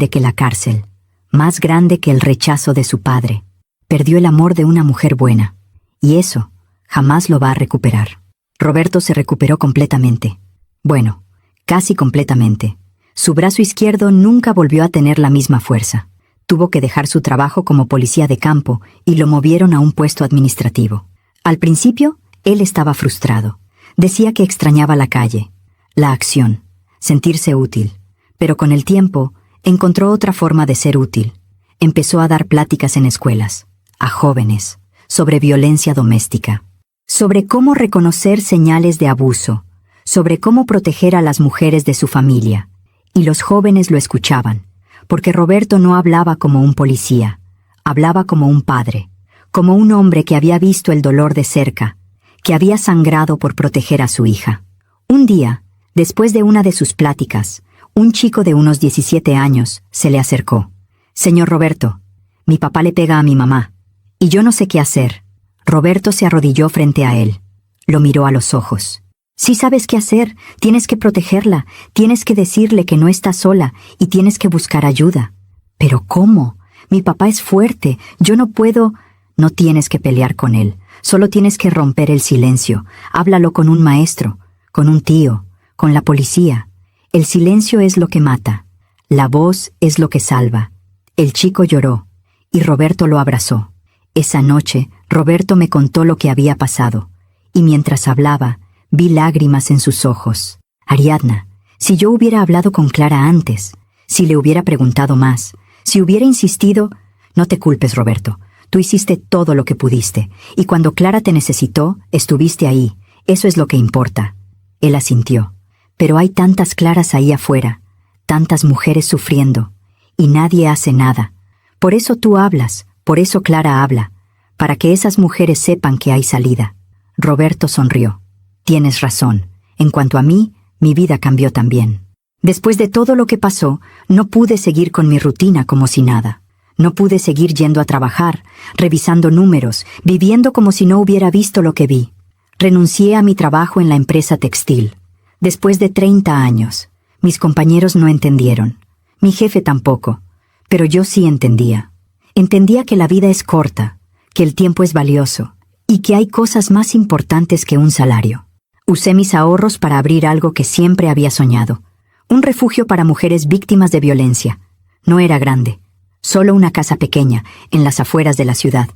[SPEAKER 1] que la cárcel, más grande que el rechazo de su padre. Perdió el amor de una mujer buena, y eso jamás lo va a recuperar. Roberto se recuperó completamente. Bueno, casi completamente. Su brazo izquierdo nunca volvió a tener la misma fuerza. Tuvo que dejar su trabajo como policía de campo y lo movieron a un puesto administrativo. Al principio, él estaba frustrado. Decía que extrañaba la calle, la acción, sentirse útil. Pero con el tiempo, encontró otra forma de ser útil. Empezó a dar pláticas en escuelas, a jóvenes, sobre violencia doméstica, sobre cómo reconocer señales de abuso, sobre cómo proteger a las mujeres de su familia. Y los jóvenes lo escuchaban, porque Roberto no hablaba como un policía, hablaba como un padre, como un hombre que había visto el dolor de cerca, que había sangrado por proteger a su hija. Un día, después de una de sus pláticas, un chico de unos 17 años se le acercó. «Señor Roberto, mi papá le pega a mi mamá, y yo no sé qué hacer». Roberto se arrodilló frente a él. Lo miró a los ojos. «Sí sabes qué hacer, tienes que protegerla, tienes que decirle que no está sola y tienes que buscar ayuda». «¿Pero cómo? Mi papá es fuerte, yo no puedo...» «No tienes que pelear con él, solo tienes que romper el silencio. Háblalo con un maestro, con un tío, con la policía. El silencio es lo que mata, la voz es lo que salva». El chico lloró, y Roberto lo abrazó. Esa noche, Roberto me contó lo que había pasado, y mientras hablaba, vi lágrimas en sus ojos. «Ariadna, si yo hubiera hablado con Clara antes, si le hubiera preguntado más, si hubiera insistido...» «No te culpes, Roberto, tú hiciste todo lo que pudiste, y cuando Clara te necesitó, estuviste ahí, eso es lo que importa». Él asintió. «Pero hay tantas Claras ahí afuera, tantas mujeres sufriendo, y nadie hace nada. Por eso tú hablas, por eso Clara habla, para que esas mujeres sepan que hay salida». Roberto sonrió. «Tienes razón. En cuanto a mí, mi vida cambió también. Después de todo lo que pasó, no pude seguir con mi rutina como si nada. No pude seguir yendo a trabajar, revisando números, viviendo como si no hubiera visto lo que vi. Renuncié a mi trabajo en la empresa textil. Después de 30 años, mis compañeros no entendieron. Mi jefe tampoco, pero yo sí entendía. Entendía que la vida es corta, que el tiempo es valioso y que hay cosas más importantes que un salario. Usé mis ahorros para abrir algo que siempre había soñado. Un refugio para mujeres víctimas de violencia. No era grande, solo una casa pequeña en las afueras de la ciudad,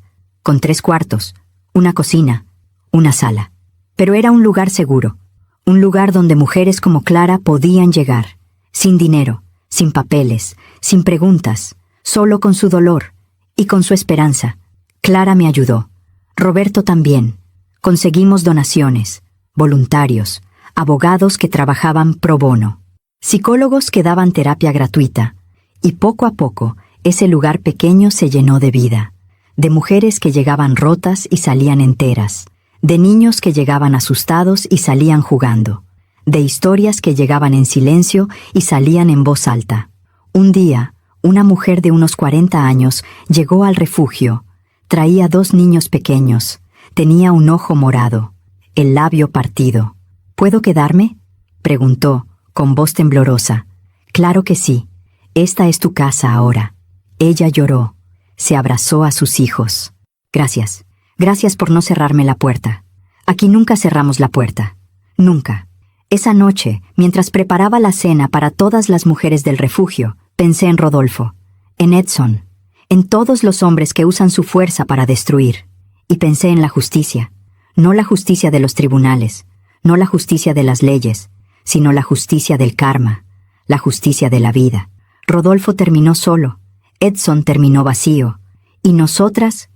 [SPEAKER 1] con 3 cuartos, una cocina, una sala. Pero era un lugar seguro, un lugar donde mujeres como Clara podían llegar, sin dinero, sin papeles, sin preguntas, solo con su dolor y con su esperanza. Clara me ayudó. Roberto también. Conseguimos donaciones, voluntarios, abogados que trabajaban pro bono, psicólogos que daban terapia gratuita, y poco a poco ese lugar pequeño se llenó de vida, de mujeres que llegaban rotas y salían enteras, de niños que llegaban asustados y salían jugando, de historias que llegaban en silencio y salían en voz alta. Un día, una mujer de unos 40 años llegó al refugio. Traía 2 niños pequeños. Tenía un ojo morado, el labio partido. «¿Puedo quedarme?», preguntó, con voz temblorosa. «Claro que sí. Esta es tu casa ahora». Ella lloró. Se abrazó a sus hijos. «Gracias. Gracias por no cerrarme la puerta. Aquí nunca cerramos la puerta. Nunca». Esa noche, mientras preparaba la cena para todas las mujeres del refugio, pensé en Rodolfo, en Edson, en todos los hombres que usan su fuerza para destruir. Y pensé en la justicia, no la justicia de los tribunales, no la justicia de las leyes, sino la justicia del karma, la justicia de la vida. Rodolfo terminó solo, Edson terminó vacío, y nosotras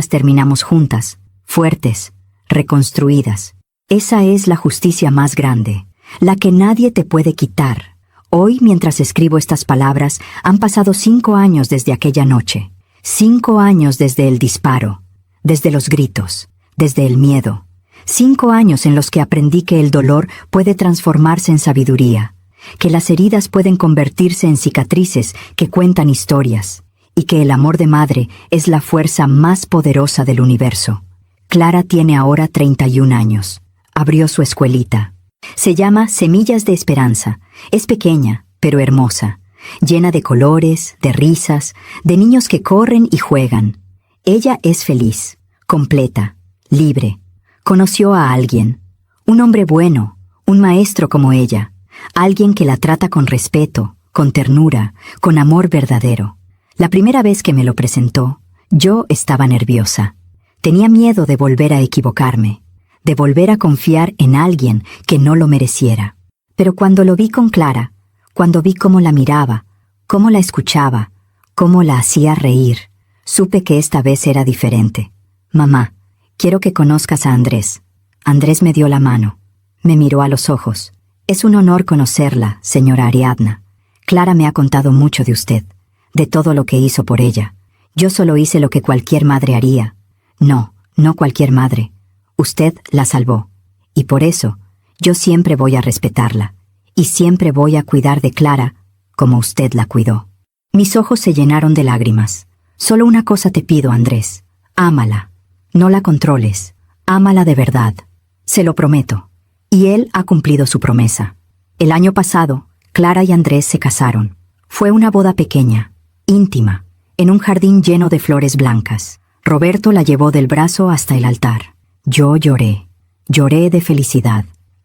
[SPEAKER 1] terminamos juntas, fuertes, reconstruidas. Esa es la justicia más grande, la que nadie te puede quitar. Hoy, mientras escribo estas palabras, han pasado 5 años desde aquella noche. 5 años desde el disparo, desde los gritos, desde el miedo. 5 años en los que aprendí que el dolor puede transformarse en sabiduría, que las heridas pueden convertirse en cicatrices que cuentan historias, y que el amor de madre es la fuerza más poderosa del universo. Clara tiene ahora 31 años. Abrió su escuelita. Se llama Semillas de Esperanza. Es pequeña, pero hermosa, llena de colores, de risas, de niños que corren y juegan. Ella es feliz, completa, libre. Conoció a alguien, un hombre bueno, un maestro como ella. alguien que la trata con respeto, con ternura, con amor verdadero. La primera vez que me lo presentó, yo estaba nerviosa. Tenía miedo de volver a equivocarme, de volver a confiar en alguien que no lo mereciera. Pero cuando lo vi con Clara, cuando vi cómo la miraba, cómo la escuchaba, cómo la hacía reír, supe que esta vez era diferente. Mamá, quiero que conozcas a Andrés. Andrés me dio la mano. Me miró a los ojos. Es un honor conocerla, señora Ariadna. Clara me ha contado mucho de usted, de todo lo que hizo por ella. Yo solo hice lo que cualquier madre haría. No, no cualquier madre. Usted la salvó. Y por eso, yo siempre voy a respetarla. Y siempre voy a cuidar de Clara como usted la cuidó. Mis ojos se llenaron de lágrimas. Solo una cosa te pido, Andrés. Ámala. No la controles. Ámala de verdad. Se lo prometo. Y él ha cumplido su promesa. El año pasado, Clara y Andrés se casaron. Fue una boda pequeña, íntima, en un jardín lleno de flores blancas. Roberto la llevó del brazo hasta el altar. Yo lloré. Lloré de felicidad,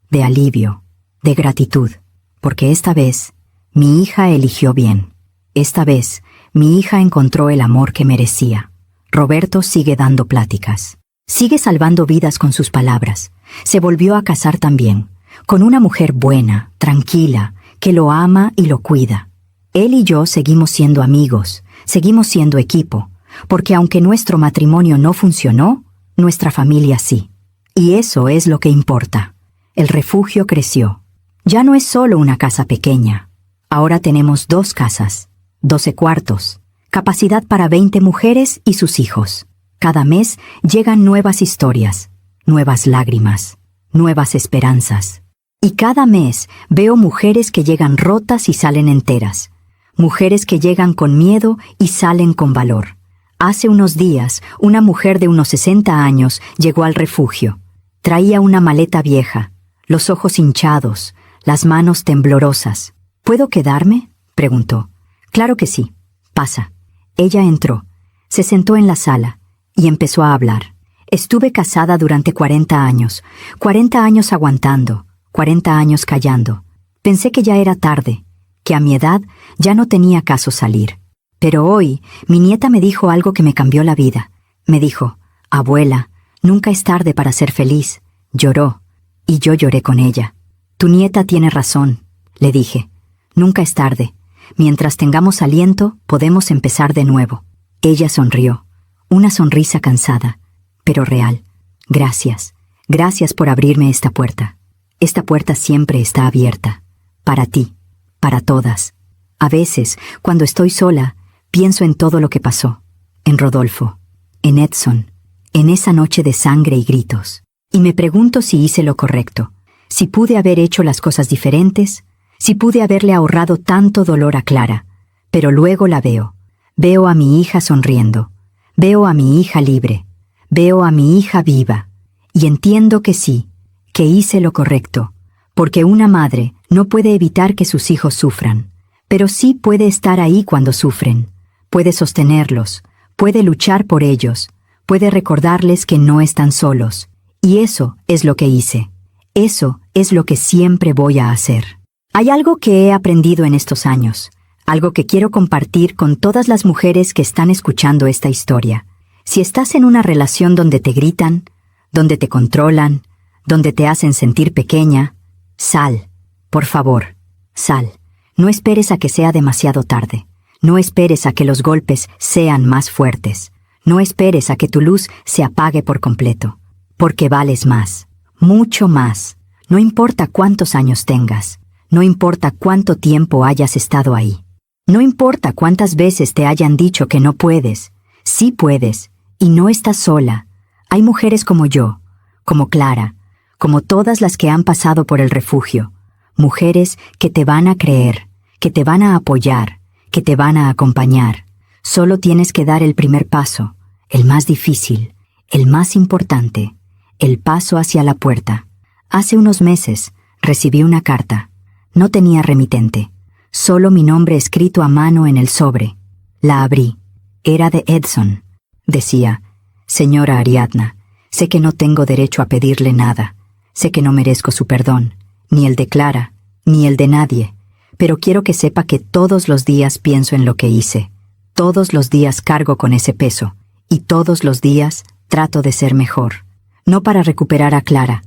[SPEAKER 1] de alivio, de gratitud, porque esta vez mi hija eligió bien. Esta vez mi hija encontró el amor que merecía. Roberto sigue dando pláticas. Sigue salvando vidas con sus palabras. Se volvió a casar también, con una mujer buena, tranquila, que lo ama y lo cuida. Él y yo seguimos siendo amigos, seguimos siendo equipo, porque aunque nuestro matrimonio no funcionó, nuestra familia sí. Y eso es lo que importa. El refugio creció. Ya no es solo una casa pequeña. Ahora tenemos 2 casas, 12 cuartos, capacidad para 20 mujeres y sus hijos. Cada mes llegan nuevas historias, nuevas lágrimas, nuevas esperanzas. Y cada mes veo mujeres que llegan rotas y salen enteras. Mujeres que llegan con miedo y salen con valor. Hace unos días, una mujer de unos 60 años llegó al refugio. Traía una maleta vieja, los ojos hinchados, las manos temblorosas. ¿Puedo quedarme?, preguntó. Claro que sí. Pasa. Ella entró, se sentó en la sala y empezó a hablar. Estuve casada durante 40 años, 40 años aguantando, 40 años callando. Pensé que ya era tarde, que a mi edad ya no tenía caso salir. Pero hoy mi nieta me dijo algo que me cambió la vida. Me dijo, abuela, nunca es tarde para ser feliz. Lloró, y yo lloré con ella. Tu nieta tiene razón, le dije. Nunca es tarde. Mientras tengamos aliento, podemos empezar de nuevo. Ella sonrió, una sonrisa cansada, pero real. Gracias, gracias por abrirme esta puerta. Esta puerta siempre está abierta. Para ti, para todas. A veces, cuando estoy sola, pienso en todo lo que pasó. En Rodolfo, en Edson, en esa noche de sangre y gritos. Y me pregunto si hice lo correcto, si pude haber hecho las cosas diferentes, si pude haberle ahorrado tanto dolor a Clara. Pero luego la veo. Veo a mi hija sonriendo. Veo a mi hija libre. Veo a mi hija viva. Y entiendo que sí, que hice lo correcto, porque una madre no puede evitar que sus hijos sufran, pero sí puede estar ahí cuando sufren. Puede sostenerlos, puede luchar por ellos, puede recordarles que no están solos. Y eso es lo que hice. Eso es lo que siempre voy a hacer. Hay algo que he aprendido en estos años, algo que quiero compartir con todas las mujeres que están escuchando esta historia. Si estás en una relación donde te gritan, donde te controlan, donde te hacen sentir pequeña, sal, por favor, sal. No esperes a que sea demasiado tarde. No esperes a que los golpes sean más fuertes. No esperes a que tu luz se apague por completo. Porque vales más, mucho más. No importa cuántos años tengas. No importa cuánto tiempo hayas estado ahí. No importa cuántas veces te hayan dicho que no puedes. Sí puedes, y no estás sola. Hay mujeres como yo, como Clara, como todas las que han pasado por el refugio. Mujeres que te van a creer, que te van a apoyar, que te van a acompañar. Solo tienes que dar el primer paso, el más difícil, el más importante, el paso hacia la puerta. Hace unos meses recibí una carta. No tenía remitente, solo mi nombre escrito a mano en el sobre. La abrí. Era de Edson. Decía, señora Ariadna, sé que no tengo derecho a pedirle nada. Sé que no merezco su perdón, ni el de Clara, ni el de nadie, pero quiero que sepa que todos los días pienso en lo que hice. Todos los días cargo con ese peso, y todos los días trato de ser mejor. No para recuperar a Clara,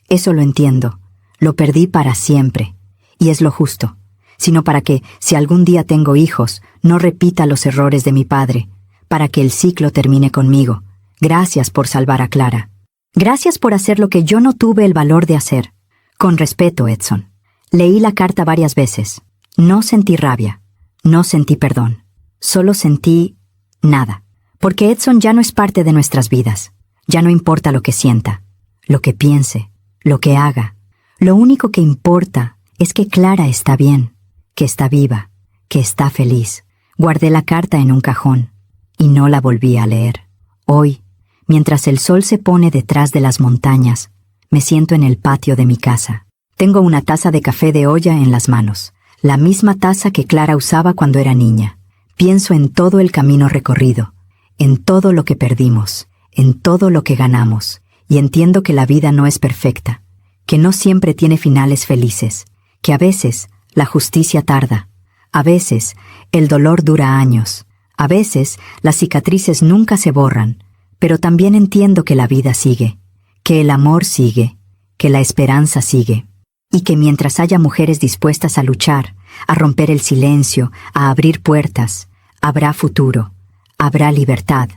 [SPEAKER 1] eso lo entiendo, lo perdí para siempre, y es lo justo, sino para que, si algún día tengo hijos, no repita los errores de mi padre, para que el ciclo termine conmigo. Gracias por salvar a Clara. Gracias por hacer lo que yo no tuve el valor de hacer. Con respeto, Edson. Leí la carta varias veces. No sentí rabia, no sentí perdón. Solo sentí nada, porque Edson ya no es parte de nuestras vidas. Ya no importa lo que sienta, lo que piense, lo que haga. Lo único que importa es que Clara está bien, que está viva, que está feliz. Guardé la carta en un cajón y no la volví a leer. Hoy, mientras el sol se pone detrás de las montañas, me siento en el patio de mi casa. Tengo una taza de café de olla en las manos, la misma taza que Clara usaba cuando era niña. Pienso en todo el camino recorrido, en todo lo que perdimos, en todo lo que ganamos, y entiendo que la vida no es perfecta, que no siempre tiene finales felices, que a veces la justicia tarda, a veces el dolor dura años, a veces las cicatrices nunca se borran, pero también entiendo que la vida sigue, que el amor sigue, que la esperanza sigue, y que mientras haya mujeres dispuestas a luchar, a romper el silencio, a abrir puertas, habrá futuro, habrá libertad,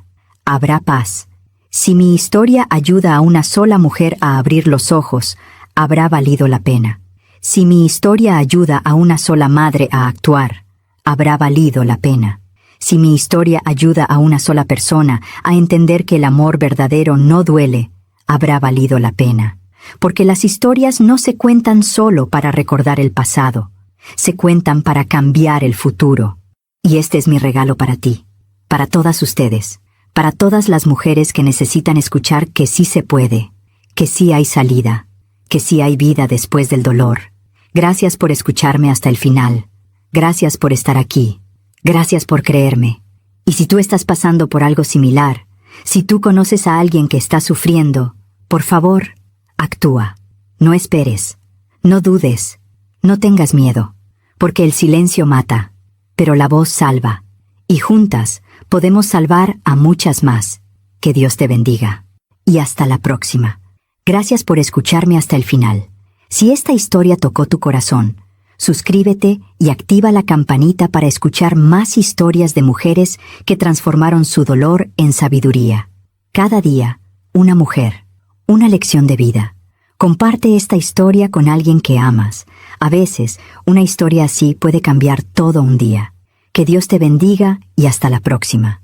[SPEAKER 1] habrá paz. Si mi historia ayuda a una sola mujer a abrir los ojos, habrá valido la pena. Si mi historia ayuda a una sola madre a actuar, habrá valido la pena. Si mi historia ayuda a una sola persona a entender que el amor verdadero no duele, habrá valido la pena. Porque las historias no se cuentan solo para recordar el pasado, se cuentan para cambiar el futuro. Y este es mi regalo para ti, para todas ustedes, para todas las mujeres que necesitan escuchar que sí se puede, que sí hay salida, que sí hay vida después del dolor. Gracias por escucharme hasta el final. Gracias por estar aquí. Gracias por creerme. Y si tú estás pasando por algo similar, si tú conoces a alguien que está sufriendo, por favor, actúa. No esperes. No dudes. No tengas miedo. Porque el silencio mata, pero la voz salva. Y juntas podemos salvar a muchas más. Que Dios te bendiga. Y hasta la próxima. Gracias por escucharme hasta el final. Si esta historia tocó tu corazón, suscríbete y activa la campanita para escuchar más historias de mujeres que transformaron su dolor en sabiduría. Cada día, una mujer, una lección de vida. Comparte esta historia con alguien que amas. A veces, una historia así puede cambiar todo un día. Que Dios te bendiga y hasta la próxima.